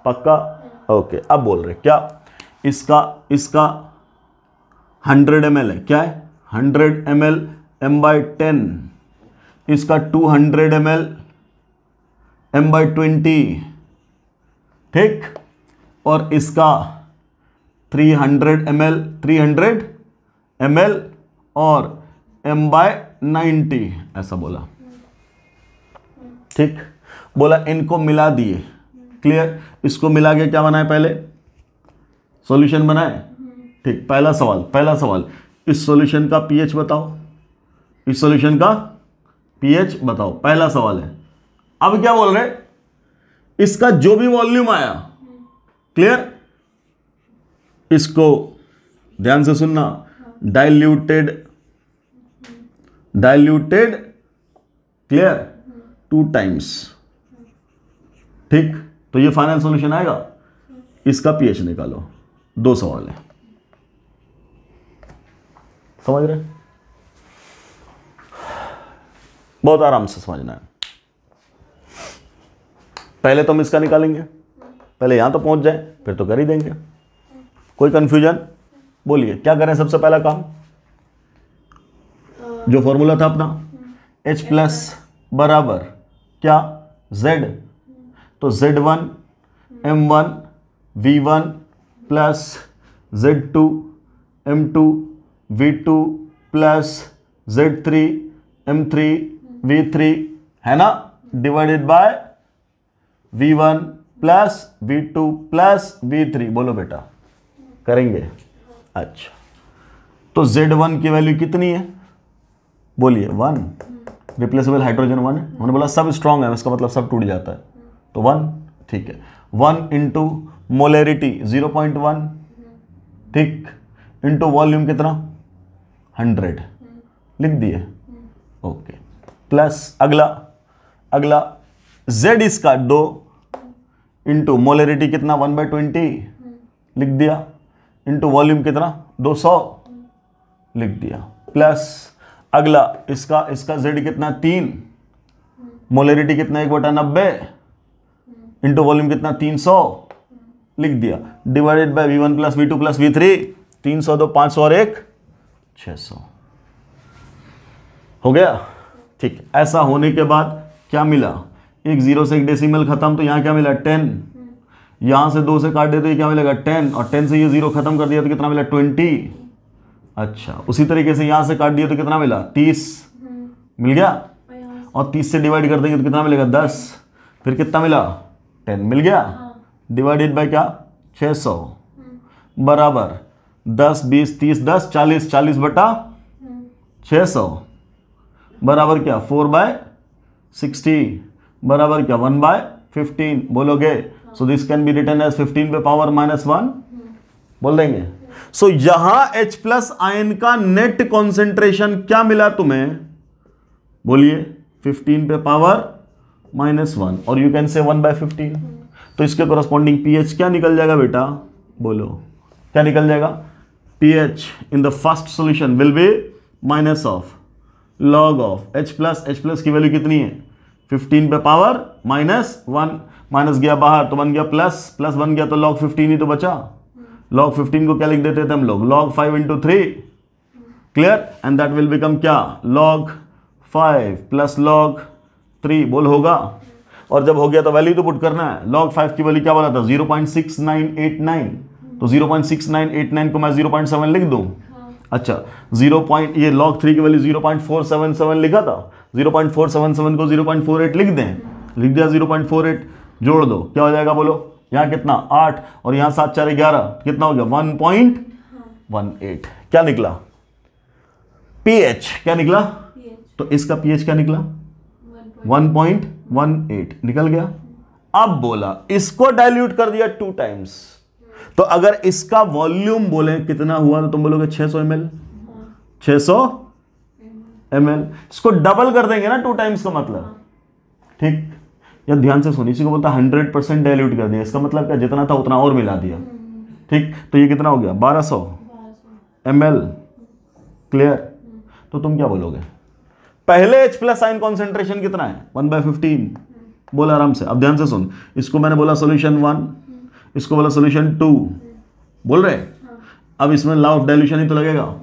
पक्का। ओके, अब बोल रहे क्या इसका 100 ml है, क्या है 100 ml m/10, इसका 200 ml m/20, ठीक, और इसका 300 ml और m/90 ऐसा बोला, ठीक। बोला इनको मिला दिए, क्लियर। इसको मिला के क्या बनाए, पहले सॉल्यूशन बनाए, ठीक। पहला सवाल इस सॉल्यूशन का पीएच बताओ, इस सॉल्यूशन का पीएच बताओ, पहला सवाल है। अब क्या बोल रहे, इसका जो भी वॉल्यूम आया, क्लियर, इसको ध्यान से सुनना, डाइल्यूटेड, क्लियर, 2 टाइम्स, ठीक। तो ये फाइनल सॉल्यूशन आएगा, इसका पीएच निकालो। 2 सवाल है, समझ रहे, बहुत आराम से समझना है। पहले तो हम इसका निकालेंगे, पहले यहां तो पहुंच जाए, फिर तो कर ही देंगे। कोई कंफ्यूजन, बोलिए क्या करें। सबसे पहला काम, जो फॉर्मूला था अपना H प्लस बराबर क्या Z, तो Z1 M1 V1 plus Z2 M2 V2 plus Z3 M3 V3 है ना, divided by V1 plus V2 plus V3। बोलो बेटा, करेंगे। अच्छा, तो Z1 की वैल्यू कितनी है, बोलिए 1, रिप्लेसेबल हाइड्रोजन 1 है। मैंने बोला सब स्ट्रॉन्ग है, इसका मतलब सब टूट जाता है, तो 1, ठीक है। 1 इंटू मोलरिटी 0.1, ठीक, इंटू वॉल्यूम कितना 100, लिख दिए, ओके। प्लस अगला Z इसका 2 इंटू मोलरिटी कितना 1/20, लिख दिया, इंटू वॉल्यूम कितना 200, लिख दिया। प्लस अगला इसका Z कितना 3, मोलरिटी कितना 1/90, इंटू वॉल्यूम कितना 300, लिख दिया, divided by V1 plus V2 plus V3। 300 2 500 और 1 600 हो गया, ठीक। ऐसा होने के बाद क्या मिला, एक 0 से एक डेसिमल खत्म, तो यहां क्या मिला 10, यहां से 2 से काट दे तो ये क्या मिलेगा 10, और 10 से ये 0 खत्म कर दिया तो कितना मिला 20। अच्छा, उसी तरीके से यहां से काट दिया तो कितना मिला 30 मिल गया, और 30 से डिवाइड कर देंगे तो कितना मिलेगा 10, फिर कितना मिला 10 मिल गया, डिवाइडेड बाय क्या 600 बराबर 10 20 30 10 40 40 बटा 600 बराबर क्या 4/60 बराबर क्या 1/15। बोलोगे, so this can be written as 15 पे पावर -1, बोल देंगे। सो यहां H प्लस आयन का नेट कॉन्सेंट्रेशन क्या मिला तुम्हें, बोलिए 15 पे पावर -1, और यू कैन से 1/15। तो इसके कोरस्पॉन्डिंग पीएच क्या निकल जाएगा बेटा, बोलो क्या निकल जाएगा, pH in the first solution will be minus of log of H plus की वैल्यू कितनी है 15 पे पावर -1, माइनस गया बाहर तो बन गया प्लस बन गया, तो log 15 ही तो बचा। log 15 को क्या लिख देते थे हम लोग, log 5 into 3, clear, and that will become क्या log 5 प्लस log 3, बोल होगा। और जब हो गया तो वैल्यू तो पुट करना है। log 5 की वैल्यू क्या बोला था 0.6989, तो 0.6989 को मैं 0.7 लिख दूं। अच्छा, ये log 3 की वैल्यू 0.477 लिखा था, 0.477 को 0.48 लिख दें, लिख दिया 0.48, जोड़ दो क्या हो जाएगा बोलो, यहाँ कितना 8 और यहाँ 7 4 11, कितना हो गया 1.18। क्या निकला pH, क्या निकला, तो इसका pH क्या निकला 1.18 निकल गया। अब बोला इसको डाइल्यूट कर दिया 2 टाइम्स, तो अगर इसका वॉल्यूम बोले कितना हुआ तो तुम बोलोगे 600 ml, 600 ml। इसको डबल कर देंगे ना 2 टाइम्स का मतलब, ठीक। या ध्यान से सुनिए, इसी को बोलता 100% डाइल्यूट कर दिया, इसका मतलब क्या जितना था उतना और मिला दिया, ठीक, तो ये कितना हो गया 1200 ml। क्लियर? तो तुम क्या बोलोगे? पहले H प्लस आयन कॉन्सेंट्रेशन कितना है 1/15। बोला आराम से। अब ध्यान से सुन, इसको मैंने बोला सोल्यूशन 1, इसको बोला सोल्यूशन 2, बोल रहे? अब इसमें लॉ ऑफ डाइल्यूशन ही तो लगेगा।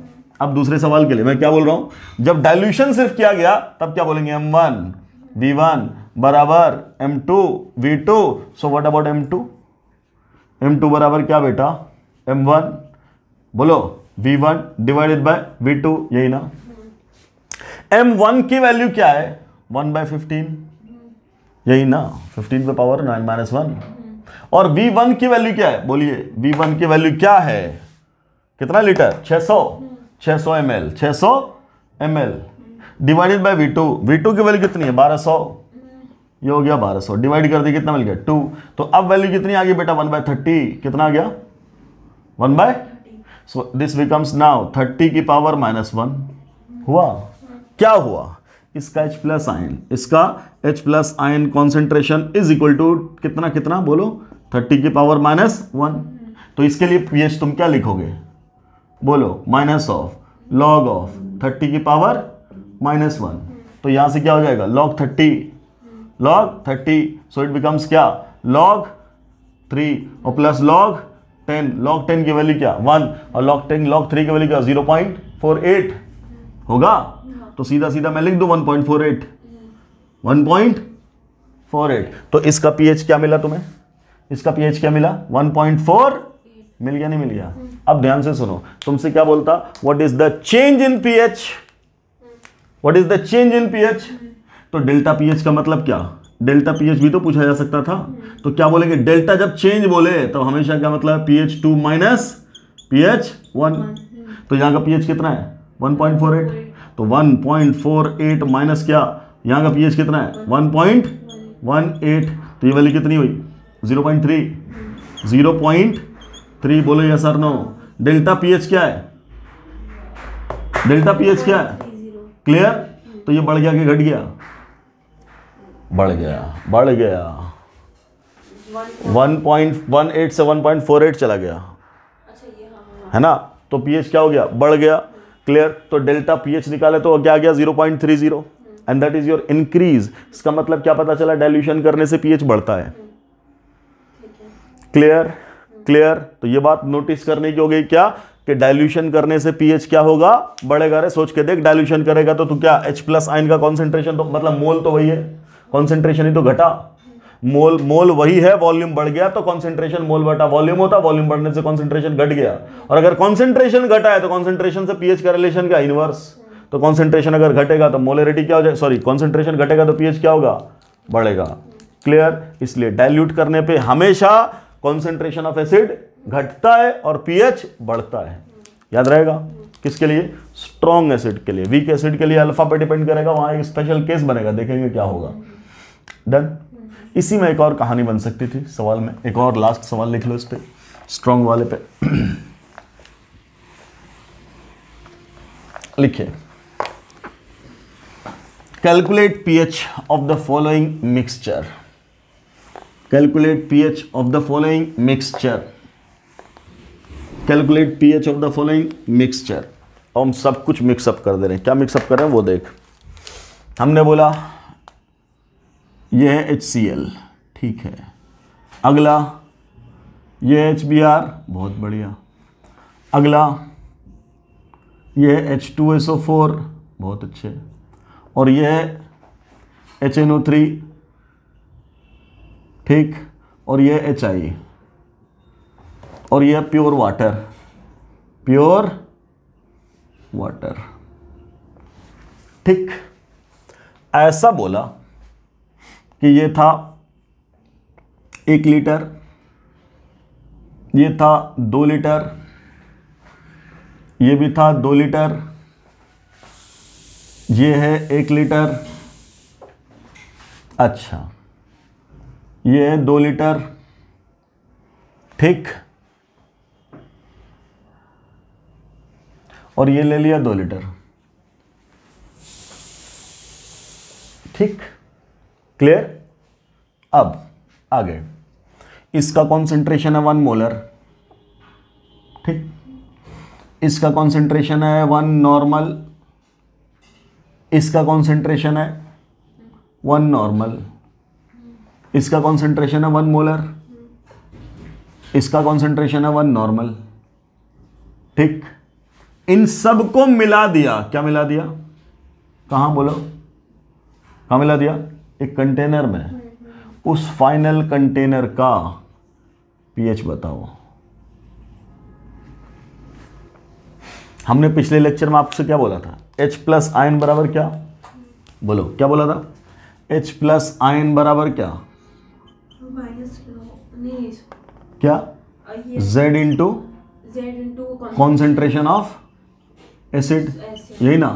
अब दूसरे सवाल के लिए मैं क्या बोल रहा हूं, जब डाइल्यूशन सिर्फ किया गया तब क्या बोलेंगे, M1 V1 बराबर M2 V2। So what about M2? M2 बराबर क्या बेटा, M1 बोलो V1 डिवाइडेड बाय V2, यही ना। M1 की वैल्यू क्या है 1/15, यही ना, 15 पे पावर 9-1। और V1 की वैल्यू क्या है, बोलिए V1 की वैल्यू क्या है, कितना litre, 600 ml, 600 ml divided by V2। V2 की वैल्यू कितनी है 1200, ये हो गया 1200, डिवाइड कर दी कितना मिल गया 2। तो अब वैल्यू कितनी आ गई बेटा 1/30, कितना आ गया 1/, सो दिस बिकम्स नाउ 30 की पावर -1। हुआ क्या हुआ, इसका H प्लस आयन, इसका H plus ion concentration is equal to कितना कितना बोलो 30 की पावर -1। तो इसके लिए pH तुम क्या लिखोगे, बोलो माइनस ऑफ लॉग ऑफ 30 की पावर -1। तो यहां से क्या हो जाएगा log 30, सो इट बिकम्स क्या log 3 और प्लस log 10। log 10 की वैल्यू क्या 1 और log 3 की वैल्यू क्या 0.48 होगा। तो सीधा सीधा मैं लिख दूं 1.48। तो इसका pH क्या मिला तुम्हें, इसका pH क्या मिला 1.4 मिल गया, नहीं मिल गया? अब ध्यान से सुनो, तुमसे क्या बोलता, what is the change in pH, what is the change in pH। तो डेल्टा pH का मतलब क्या, डेल्टा pH भी तो पूछा जा सकता था। तो क्या बोलेंगे, डेल्टा जब चेंज बोले तो हमेशा क्या मतलब pH2 माइनस pH1। तो यहां का pH कितना है 1.48, तो 1.48 माइनस क्या, यहां का pH कितना है 1.18। तो ये वैल्यू कितनी हुई 0.3, बोलो यस और नो। डेल्टा pH क्या है, डेल्टा pH क्या है, क्लियर? तो ये बढ़ गया कि घट गया, बढ़ गया 1.18 से 1.48 चला गया, है ना। तो pH क्या हो गया, बढ़ गया, क्लियर? तो डेल्टा pH निकाले तो क्या आ गया 0.30 and that is your increase. इसका मतलब क्या पता चला, डाइल्यूशन करने से pH बढ़ता है। क्लियर? तो ये बात नोटिस करने की हो गई क्या, कि डाइल्यूशन करने से pH क्या होगा, बढ़ेगा। रे सोच के देख, डाइल्यूशन करेगा तो तू क्या H प्लस आयन का कॉन्सेंट्रेशन, तो मतलब मोल तो वही है, कॉन्सेंट्रेशन ही तो घटा। मोल वही है, वॉल्यूम बढ़ गया तो कॉन्सेंट्रेशन मोल बटा वॉल्यूम होता, वॉल्यूम बढ़ने से कॉन्सेंट्रेशन घट गया। और अगर कॉन्सेंट्रेशन घटा है तो कॉन्सेंट्रेशन से pH का रिलेशन क्या, इनवर्स। तो कॉन्सेंट्रेशन अगर घटेगा तो मोलरिटी क्या हो जाए, सॉरी कॉन्सेंट्रेशन घटेगा तो pH क्या होगा, बढ़ेगा। क्लियर? इसलिए डाइल्यूट करने पे हमेशा कॉन्सेंट्रेशन ऑफ एसिड घटता है और pH बढ़ता है। याद रहेगा, किसके लिए, स्ट्रॉन्ग एसिड के लिए। वीक एसिड के लिए अल्फा पे डिपेंड करेगा, वहां एक स्पेशल केस बनेगा, देखेंगे क्या होगा। डन। इसी में एक और कहानी बन सकती थी सवाल में, एक और लास्ट सवाल लिख लो इस पे, स्ट्रॉन्ग वाले पे। लिखिए, calculate pH of the following mixture, calculate pH of the following mixture, calculate pH of the following mixture. और हम सब कुछ मिक्सअप कर दे रहे हैं, क्या मिक्सअप कर रहे हैं वो देख। हमने बोला ये है HCl, ठीक है। अगला ये है HBr, बहुत बढ़िया। अगला ये है H2SO4, बहुत अच्छे। और ये है HNO3, ठीक। और ये है HI, और ये है प्योर वाटर, ठीक। ऐसा बोला कि ये था 1 लीटर, ये था 2 लीटर, ये भी था 2 लीटर, ये है 1 लीटर, अच्छा ये है 2 लीटर, ठीक। और ये ले लिया 2 लीटर, ठीक। क्लियर? अब आगे, इसका कॉन्सेंट्रेशन है 1 मोलर, ठीक, इसका कॉन्सेंट्रेशन है 1 नॉर्मल, इसका कॉन्सेंट्रेशन है 1 नॉर्मल, इसका कॉन्सेंट्रेशन है 1 मोलर, इसका कॉन्सेंट्रेशन है 1 नॉर्मल। ठीक, इन सब को मिला दिया, क्या मिला दिया, कहां बोलो, कहां मिला दिया, एक कंटेनर में। उस फाइनल कंटेनर का पीएच बताओ। हमने पिछले लेक्चर में आपसे क्या बोला था, H प्लस आयन बराबर क्या, बोलो क्या बोला था, H प्लस आयन बराबर क्या, क्या, Z into concentration of acid, यही ना,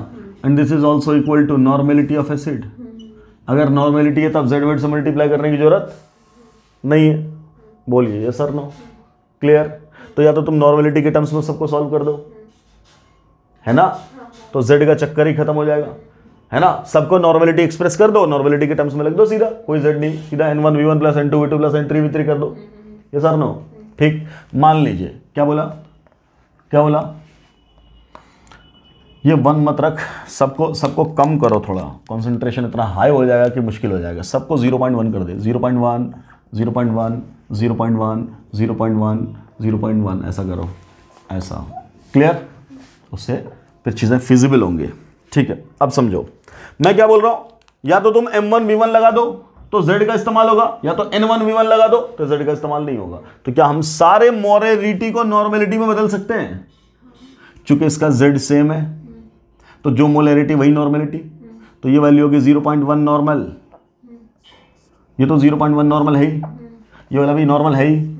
and this is also equal to normality of acid. अगर नॉर्मेलिटी है तब Z वेट से मल्टीप्लाई करने की जरूरत नहीं है, बोलिए ये सर नो, क्लियर। तो या तो तुम नॉर्मेलिटी के टर्म्स में सबको सॉल्व कर दो, है ना, तो Z का चक्कर ही खत्म हो जाएगा, है ना, सबको नॉर्मेलिटी एक्सप्रेस कर दो, नॉर्मेलिटी के टर्म्स में लिख दो सीधा, कोई Z नहीं, सीधा N1 V1 plus N2 V2 plus N3 V3 कर दो, ये सर नो। ठीक, मान लीजिए क्या बोला, क्या बोला, ये 1 मत रख, सबको कम करो, थोड़ा कॉन्सेंट्रेशन इतना हाई हो जाएगा कि मुश्किल हो जाएगा, सबको 0.1 कर दे, 0.1 0.1 0.1 0.1 0.1 ऐसा करो, ऐसा, क्लियर, उससे फिर चीज़ें फिजिबल होंगी। ठीक है, अब समझो मैं क्या बोल रहा हूं, या तो तुम M1 V1 लगा दो तो Z का इस्तेमाल होगा, या तो N1 V1 लगा दो तो Z का इस्तेमाल नहीं होगा। तो क्या हम सारे मोलरिटी को नॉर्मेलिटी में बदल सकते हैं, चूंकि इसका Z सेम है तो जो मोलरिटी वही नॉर्मेलिटी, तो ये वैल्यू होगी 0.1 नॉर्मल, ये तो 0.1 नॉर्मल है ही, ये वाला भी नॉर्मल है ही,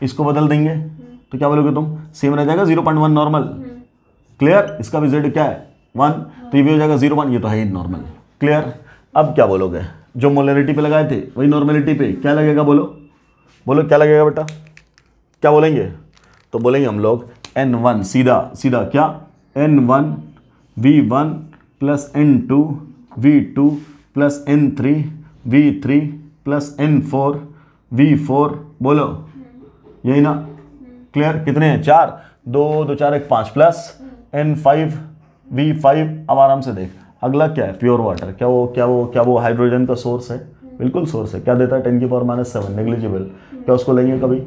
इसको बदल देंगे तो क्या बोलोगे तुम, सेम रह जाएगा 0.1 नॉर्मल, क्लियर। इसका भी Z क्या है 1, तो ये भी हो जाएगा 0.1, ये तो है ही नॉर्मल, क्लियर। अब क्या बोलोगे, जो मोलरिटी पे लगाए थे वही नॉर्मेलिटी पे क्या लगेगा, बोलो बोलो क्या लगेगा बेटा, क्या बोलेंगे, तो बोलेंगे हम लोग N1 सीधा सीधा क्या, N1 V1 plus N2 V2 plus N3 V3 plus N4 V4, बोलो यही ना, क्लियर। कितने हैं, 4, 2 2 4 1 5 प्लस N5 V5। अब आराम से देख, अगला क्या है, प्योर वाटर, क्या वो हाइड्रोजन का सोर्स है, बिल्कुल सोर्स है, क्या देता है 10 की पावर -7, नेग्लिजिबल, क्या उसको लेंगे कभी,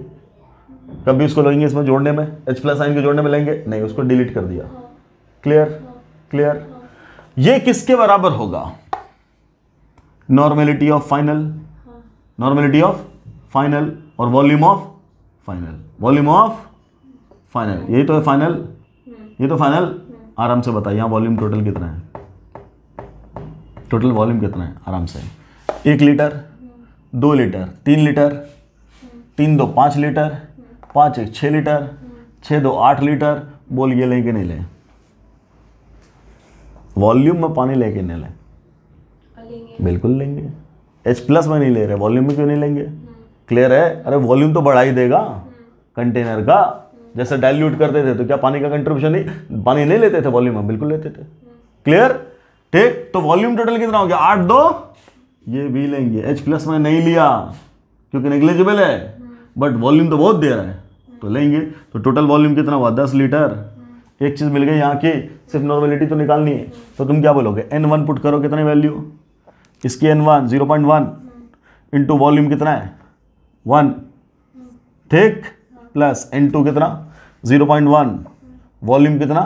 कभी उसको लेंगे इसमें जोड़ने में, H प्लस आयन के जोड़ने में लेंगे नहीं, उसको डिलीट कर दिया, क्लियर क्लियर। ये किसके बराबर होगा, normality of final, normality of final और volume of final, volume of final, यही तो है फाइनल, ये तो फाइनल। आराम से बताइए यहाँ वॉल्यूम टोटल कितना है, टोटल वॉल्यूम कितना है, आराम से 1 litre, 2 litre, 3 litre, 3 2 5 litre, 5 1 6 litre, 6 2 8 litre, बोल ये लें कि नहीं लें, वॉल्यूम में पानी लेके नहीं लें, बिल्कुल लेंगे, H प्लस में नहीं ले रहे, वॉल्यूम में क्यों नहीं लेंगे, क्लियर है। अरे वॉल्यूम तो बढ़ा ही देगा कंटेनर का, जैसे डाइल्यूट करते थे तो क्या पानी का कंट्रीब्यूशन नहीं, पानी नहीं लेते थे वॉल्यूम में, बिल्कुल लेते थे, क्लियर। ठीक, तो वॉल्यूम टोटल कितना हो गया 8 2, ये भी लेंगे, H प्लस में नहीं लिया क्योंकि नेग्लिजिबल है, बट वॉल्यूम तो बहुत दे रहा है तो लेंगे। तो टोटल वॉल्यूम कितना हुआ 10 लीटर। एक चीज़ मिल गई यहाँ की, सिर्फ नॉर्मेलिटी तो निकालनी है, तो तुम क्या बोलोगे, N1 पुट करो, कितनी वैल्यू इसकी, N1 0.1 इंटू वॉल्यूम कितना है 1, ठीक, प्लस N2 कितना 0.1, वॉल्यूम कितना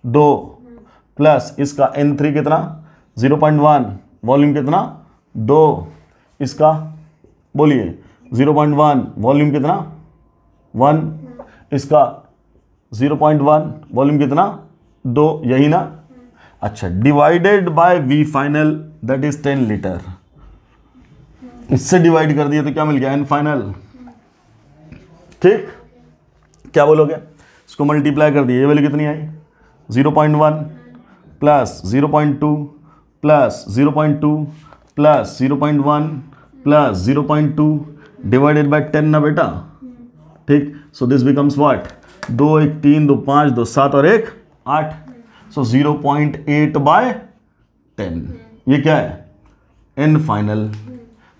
2, प्लस इसका N3 कितना 0.1, वॉल्यूम कितना 2, इसका बोलिए 0.1, वॉल्यूम कितना 1, इसका 0.1, वॉल्यूम कितना 2, यही ना। अच्छा, divided by V final that is 10 litre, इससे डिवाइड कर दिए तो क्या मिल गया N फाइनल, ठीक। क्या बोलोगे, इसको मल्टीप्लाई कर दिए, ये वैल्यू कितनी आई 0.1 plus 0.2 plus 0.2 plus 0.1 plus 0.2 divided by 10 ना बेटा, ठीक। सो दिस बिकम्स व्हाट, 2 1 3 2 5 2 7 और 1 8, सो 0.8 बाय 10, ये क्या है N फाइनल।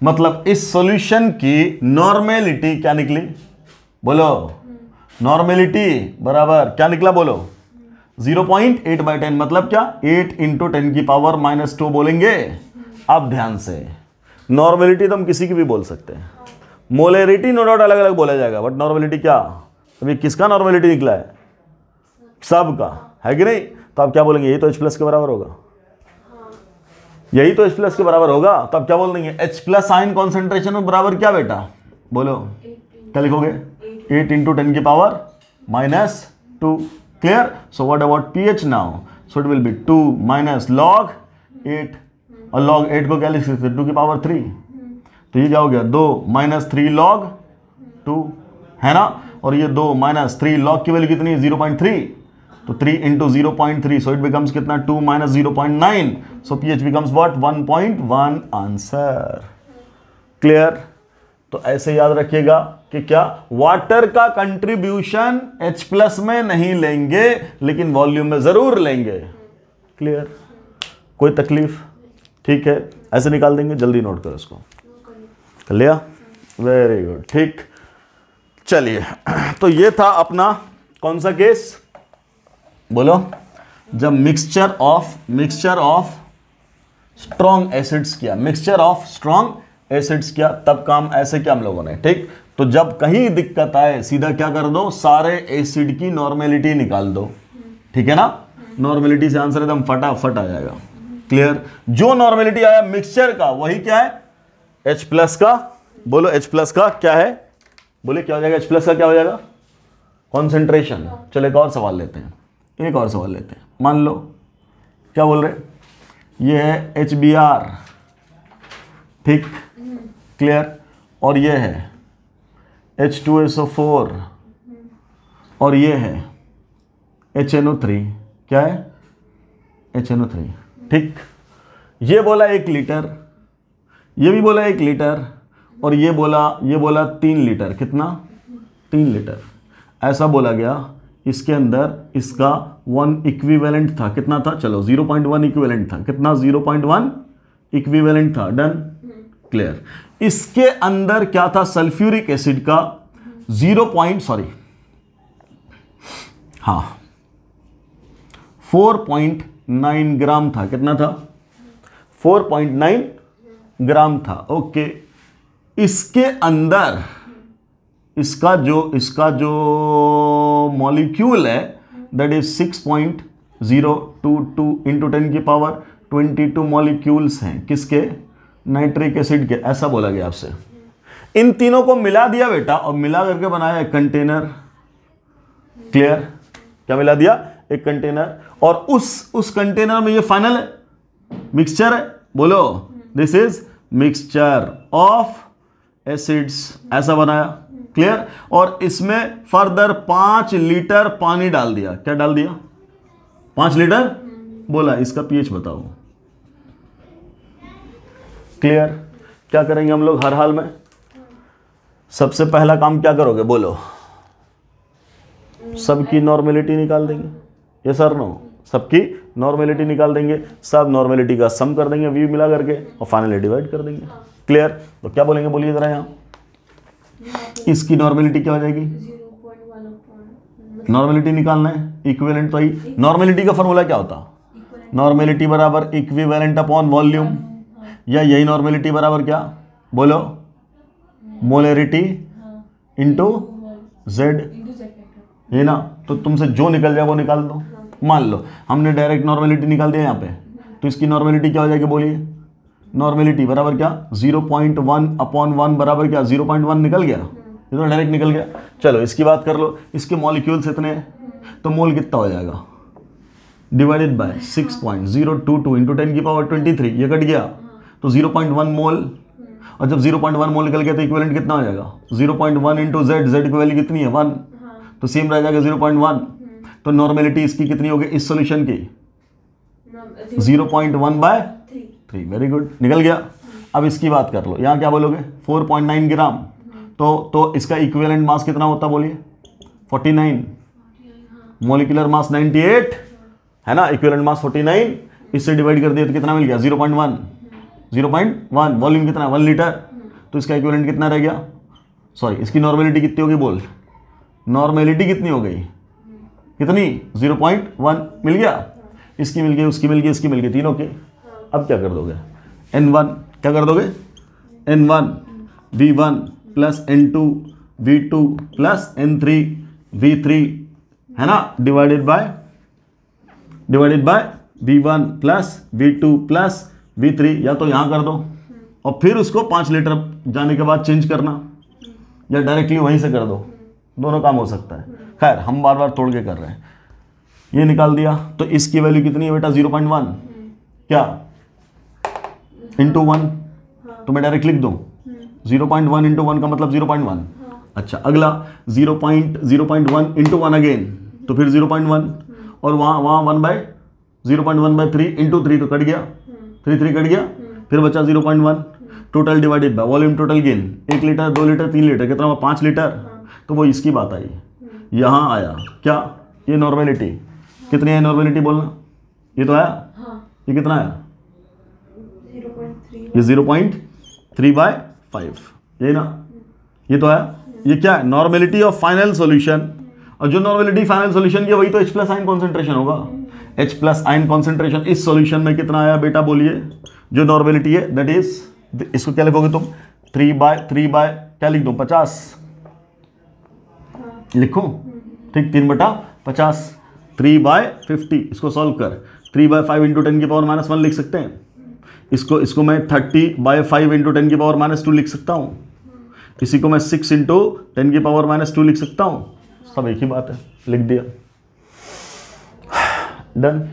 मतलब इस सॉल्यूशन की नॉर्मेलिटी क्या निकली, बोलो नॉर्मेलिटी बराबर क्या निकला बोलो 0.8/10 मतलब क्या 8 × 10⁻⁻² बोलेंगे। अब ध्यान से नॉर्मेलिटी तो हम किसी की भी बोल सकते हैं, मोलरिटी नो डाउट अलग अलग बोला जाएगा, बट नॉर्मेलिटी क्या अभी किसका नॉर्मेलिटी निकला है, सबका है कि नहीं। तो आप क्या बोलेंगे यही तो H+ के बराबर होगा, यही तो H+ के बराबर होगा। तो आप क्या बोल देंगे H+ आयन कॉन्सेंट्रेशन में बराबर क्या बेटा बोलो क्या लिखोगे 8 × 10⁻⁻²। Clear. So what about pH now, so it will be 2 - log 8 और log 8 को क्या लिख सकते हैं 2⁻3। तो ये क्या हो गया 2 - 3 log 2 है ना, और ये 2 - 3 log की वैल्यू कितनी है 0.3, तो 3 × 0.3 सो इट बिकम्स कितना 2 - 0.9 सो pH becomes what 1.1 answer. Clear. तो ऐसे याद रखिएगा कि क्या वाटर का कंट्रीब्यूशन H+ में नहीं लेंगे लेकिन वॉल्यूम में जरूर लेंगे। क्लियर, कोई तकलीफ, ठीक है ऐसे निकाल देंगे, जल्दी नोट करो इसको, कर लिया, वेरी गुड, ठीक। चलिए तो ये था अपना कौन सा केस बोलो, जब मिक्सचर ऑफ स्ट्रॉन्ग एसिड्स किया, मिक्सचर ऑफ स्ट्रॉन्ग एसिड्स किया, तब काम ऐसे किया हम लोगों ने, ठीक। तो जब कहीं दिक्कत आए सीधा क्या कर दो सारे एसिड की नॉर्मेलिटी निकाल दो, ठीक है ना, नॉर्मेलिटी से आंसर एकदम फटाफट आ जाएगा। क्लियर। जो नॉर्मेलिटी आया मिक्सचर का वही क्या है H+ का, बोलो H+ का क्या है, बोले क्या हो जाएगा H+ का क्या हो जाएगा कॉन्सेंट्रेशन। चलो एक और सवाल लेते हैं, मान लो क्या बोल रहे, ये है HBr, ठीक, क्लियर, और ये है H2SO4 और ये है HNO3, क्या है HNO3, ठीक। ये बोला 1 लीटर, ये भी बोला 1 लीटर, और ये बोला 3 लीटर, कितना 3 लीटर ऐसा बोला गया। इसके अंदर इसका 1 इक्विवेलेंट था, कितना था, चलो 0.1 इक्विवेलेंट था, कितना 0.1 इक्विवेलेंट था, डन, क्लियर। इसके अंदर क्या था सल्फ्यूरिक एसिड का 4.9 ग्राम था, कितना था 4.9 ग्राम था, ओके। इसके अंदर इसका जो मॉलिक्यूल है दैट इज 6.022 × 10⁻22 मॉलिक्यूल्स हैं, किसके नाइट्रिक एसिड के, ऐसा बोला गया आपसे। इन तीनों को मिला दिया बेटा और मिला करके बनाया एक कंटेनर। क्लियर, क्या मिला दिया एक कंटेनर, और उस कंटेनर में ये फाइनल है मिक्सचर है, बोलो this is mixture of acids, ऐसा बनाया। क्लियर, और इसमें फर्दर 5 लीटर पानी डाल दिया, क्या डाल दिया 5 लीटर, बोला इसका pH बताओ। क्लियर, क्या करेंगे हम लोग हर हाल में, सबसे पहला काम क्या करोगे बोलो, सबकी नॉर्मेलिटी निकाल देंगे, ये सर नो, सबकी नॉर्मेलिटी निकाल देंगे, सब नॉर्मेलिटी का सम कर देंगे वी मिला करके और फाइनली डिवाइड कर देंगे। क्लियर, तो क्या बोलेंगे बोलिए जरा, यहाँ इसकी नॉर्मेलिटी क्या हो जाएगी, नॉर्मेलिटी निकालना है, इक्विवेलेंट तो ही, नॉर्मेलिटी का फॉर्मूला क्या होता, नॉर्मेलिटी बराबर इक्विवेलेंट अपॉन वॉल्यूम, या यही नॉर्मेलिटी बराबर क्या बोलो मोलरिटी इंटू जेड, ये ना, तो तुमसे जो निकल जाए वो निकाल दो। मान लो हमने डायरेक्ट नॉर्मेलिटी निकाल दिया यहाँ पे, तो इसकी नॉर्मेलिटी क्या हो जाएगी बोलिए, नॉर्मेलिटी बराबर क्या 0.1/1 बराबर क्या 0.1 निकल गया, ये तो डायरेक्ट निकल गया। चलो इसकी बात कर लो, इसके मॉलिक्यूल्स इतने हैं तो मोल कितना हो जाएगा, डिवाइडेड बाय 6.022 × 10⁻23, ये कट गया तो 0.1 मोल, और जब 0.1 मोल निकल गया तो इक्विवेलेंट कितना हो जाएगा 0.1 × जेड की वैल्यू कितनी है 1, तो सेम रह जाएगा 0.1। तो नॉर्मेलिटी इसकी कितनी होगी इस सॉल्यूशन की 0.1/3, वेरी गुड, निकल गया। अब इसकी बात कर लो, यहाँ क्या बोलोगे 4.9 ग्राम, तो इसका इक्विवेलेंट मास कितना होता बोलिए 49, मोलिकुलर मास 98 है ना, इक्विवेलेंट मास 49, इससे डिवाइड कर दिया तो कितना मिल गया 0.1, वॉल्यूम कितना 1 लीटर, तो इसका इक्विवेलेंट कितना रह गया, सॉरी इसकी नॉर्मेलिटी कितनी होगी बोल नॉर्मेलिटी कितनी हो गई, कितनी 0.1 मिल गया, इसकी मिल गई, उसकी मिल गई, इसकी मिल गई, तीनों की। अब क्या कर दोगे, N1 क्या कर दोगे, N1 V1 plus N2 V2 plus N3 V3 है ना, divided by V1 plus V2 plus V3, या तो यहां कर दो और फिर उसको 5 लीटर जाने के बाद चेंज करना, या डायरेक्टली वहीं से कर दो, दोनों काम हो सकता है। खैर हम बार बार तोड़ के कर रहे हैं। ये निकाल दिया तो इसकी वैल्यू कितनी है बेटा 0.1, क्या इंटू 1, तो मैं डायरेक्ट लिख दूं 0.1 इंटू 1 का मतलब 0.1। अच्छा अगला 0.1 इंटू 1 अगेन, तो फिर 0.1, और वहाँ 1/0.1/3 इंटू 3 तो कट गया, 3 कट गया, फिर बचा 0.1 total divided by volume total gain, 1 litre 2 litre 3 litre कितना हुआ 5 लीटर, तो वो इसकी बात आई। यहाँ आया क्या, ये नॉर्मेलिटी कितनी है, नॉर्मेलिटी बोलना, ये तो आया, ये कितना आया 0.3, ये 0.3/5, यही ना, ये तो आया। ये क्या है, नॉर्मेलिटी ऑफ फाइनल सॉल्यूशन, और जो नॉर्मेलिटी फाइनल सॉल्यूशन की वही तो H+ आयन कॉन्सेंट्रेशन होगा। H+ आयन कॉन्सेंट्रेशन इस सॉल्यूशन में कितना आया बेटा बोलिए, जो नॉर्मेलिटी है दैट इज, इसको क्या लिखोगे तुम 3 बाय क्या लिख दो 50 लिखो, ठीक 3/50, 3/50, इसको सॉल्व कर 3/5 इंटू 10 की पावर -1 लिख सकते हैं, इसको मैं 30/5 इंटू 10 की पावर -2 लिख सकता हूँ, इसी को मैं 6 इंटू 10 की पावर -2 लिख सकता हूँ, सब एक ही बात है, लिख दिया, डन,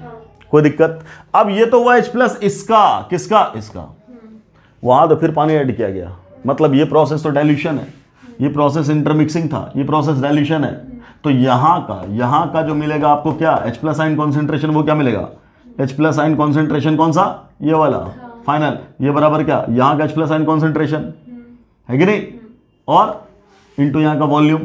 कोई दिक्कत। अब ये तो हुआ H+, इसका किसका, इसका, वहां तो फिर पानी ऐड किया गया, मतलब ये प्रोसेस तो डाइल्यूशन है, ये प्रोसेस इंटरमिक्सिंग था, ये प्रोसेस डाइल्यूशन है। तो यहाँ का जो मिलेगा आपको क्या, H+ आयन कॉन्सेंट्रेशन, वो क्या मिलेगा H+ आयन कॉन्सेंट्रेशन, कौन सा, ये वाला फाइनल, ये बराबर क्या यहाँ का H+ आयन कॉन्सेंट्रेशन है कि नहीं, और इंटू यहाँ का वॉल्यूम,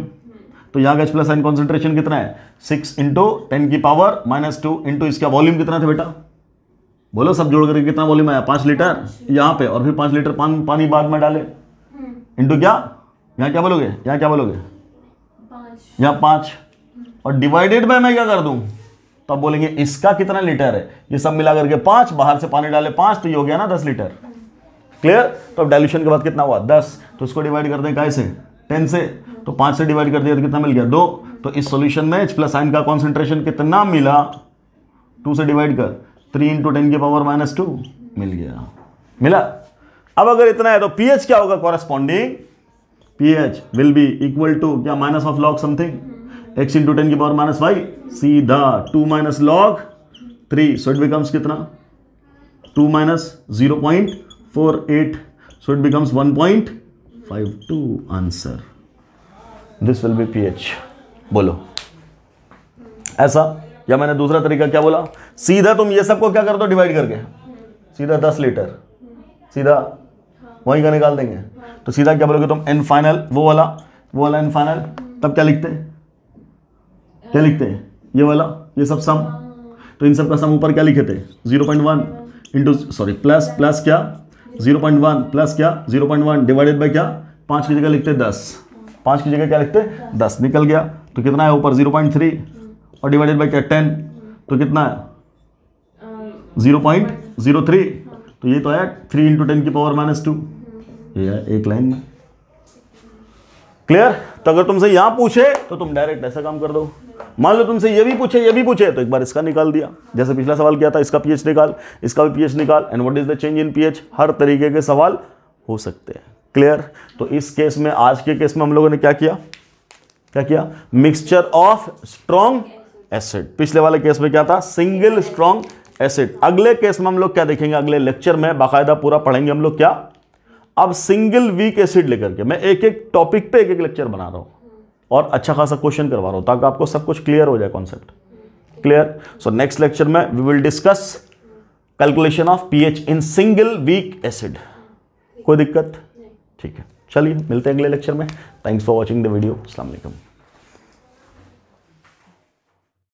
तो यहाँ का H+ आयन कॉन्सेंट्रेशन कितना है 6 इंटू 10 की पावर -2 इंटू इसका वॉल्यूम कितना था बेटा, बोलो सब जोड़ करके कितना वॉल्यूम आया 5 लीटर यहाँ पे, और फिर 5 लीटर पानी बाद में डाले, इंटू क्या, यहाँ क्या बोलोगे, यहाँ क्या बोलोगे, यहाँ 5, और डिवाइडेड बाय मैं क्या कर दूं, तो अब बोलेंगे इसका कितना लीटर है, ये सब मिला करके 5, बाहर से पानी डाले 5, तो ये हो गया ना 10 लीटर, क्लियर। तो अब डाइल्यूशन के बाद कितना हुआ 10, तो इसको डिवाइड कर दें कैसे 10 से, तो 5 से डिवाइड कर दिया तो कितना मिल गया 2, तो इस सॉल्यूशन में H+ आयन का कॉन्सेंट्रेशन कितना मिला, 2 से डिवाइड कर 3 इंटू 10 की पावर -2 मिल गया, मिला। अब अगर इतना है तो pH क्या होगा, corresponding pH will be equal to क्या, minus of log something x into 10 की पावर -5, सीधा 2 minus log 3, so it becomes कितना 2 minus 0.48, so it becomes 1.52 answer, this will be pH। बोलो ऐसा, या मैंने दूसरा तरीका क्या बोला, सीधा तुम ये सबको क्या कर दो डिवाइड करके, सीधा 10 लीटर सीधा वहीं का निकाल देंगे, तो सीधा क्या बोलोगे तुम n फाइनल, वो वाला n फाइनल, तब क्या लिखते हैं, ये वाला, ये सब सम, तो इन सब का सम ऊपर क्या लिखे थे 0.1 इंटू सॉरी प्लस क्या 0.1 प्लस क्या 0.1 डिवाइडेड बाय क्या 5 की जगह लिखते 10, 5 की जगह क्या लिखते 10, निकल गया, तो कितना है ऊपर 0.3 और डिवाइडेड बाय क्या 10, तो कितना है 0.03, तो ये तो है 3 इंटू 10 की पावर -2, ये है एक लाइन में, क्लियर। तो अगर तुमसे यहां पूछे तो तुम डायरेक्ट ऐसा काम कर दो, मान लो तुमसे ये भी पूछे तो एक बार इसका निकाल दिया, जैसे पिछला सवाल किया था, इसका pH निकाल, इसका भी pH निकाल, and what is the change in pH, हर तरीके के सवाल हो सकते हैं, क्लियर। तो इस केस में, आज के केस में हम लोगों ने क्या किया, मिक्सचर ऑफ स्ट्रॉन्ग एसिड, पिछले वाले केस में क्या था, सिंगल स्ट्रॉन्ग एसिड। अगले केस में हम लोग क्या देखेंगे, अगले लेक्चर में बाकायदा पूरा पढ़ेंगे हम लोग क्या, अब सिंगल वीक एसिड लेकर के मैं एक एक टॉपिक पे एक एक लेक्चर बना रहा हूं और अच्छा खासा क्वेश्चन करवा रहा हूं ताकि आपको सब कुछ क्लियर हो जाए, concept clear. So next lecture में we will discuss calculation of pH in single weak acid. कोई दिक्कत? ठीक है, चलिए मिलते हैं अगले लेक्चर में। Thanks for watching the video. अस्सलाम वालेकुम।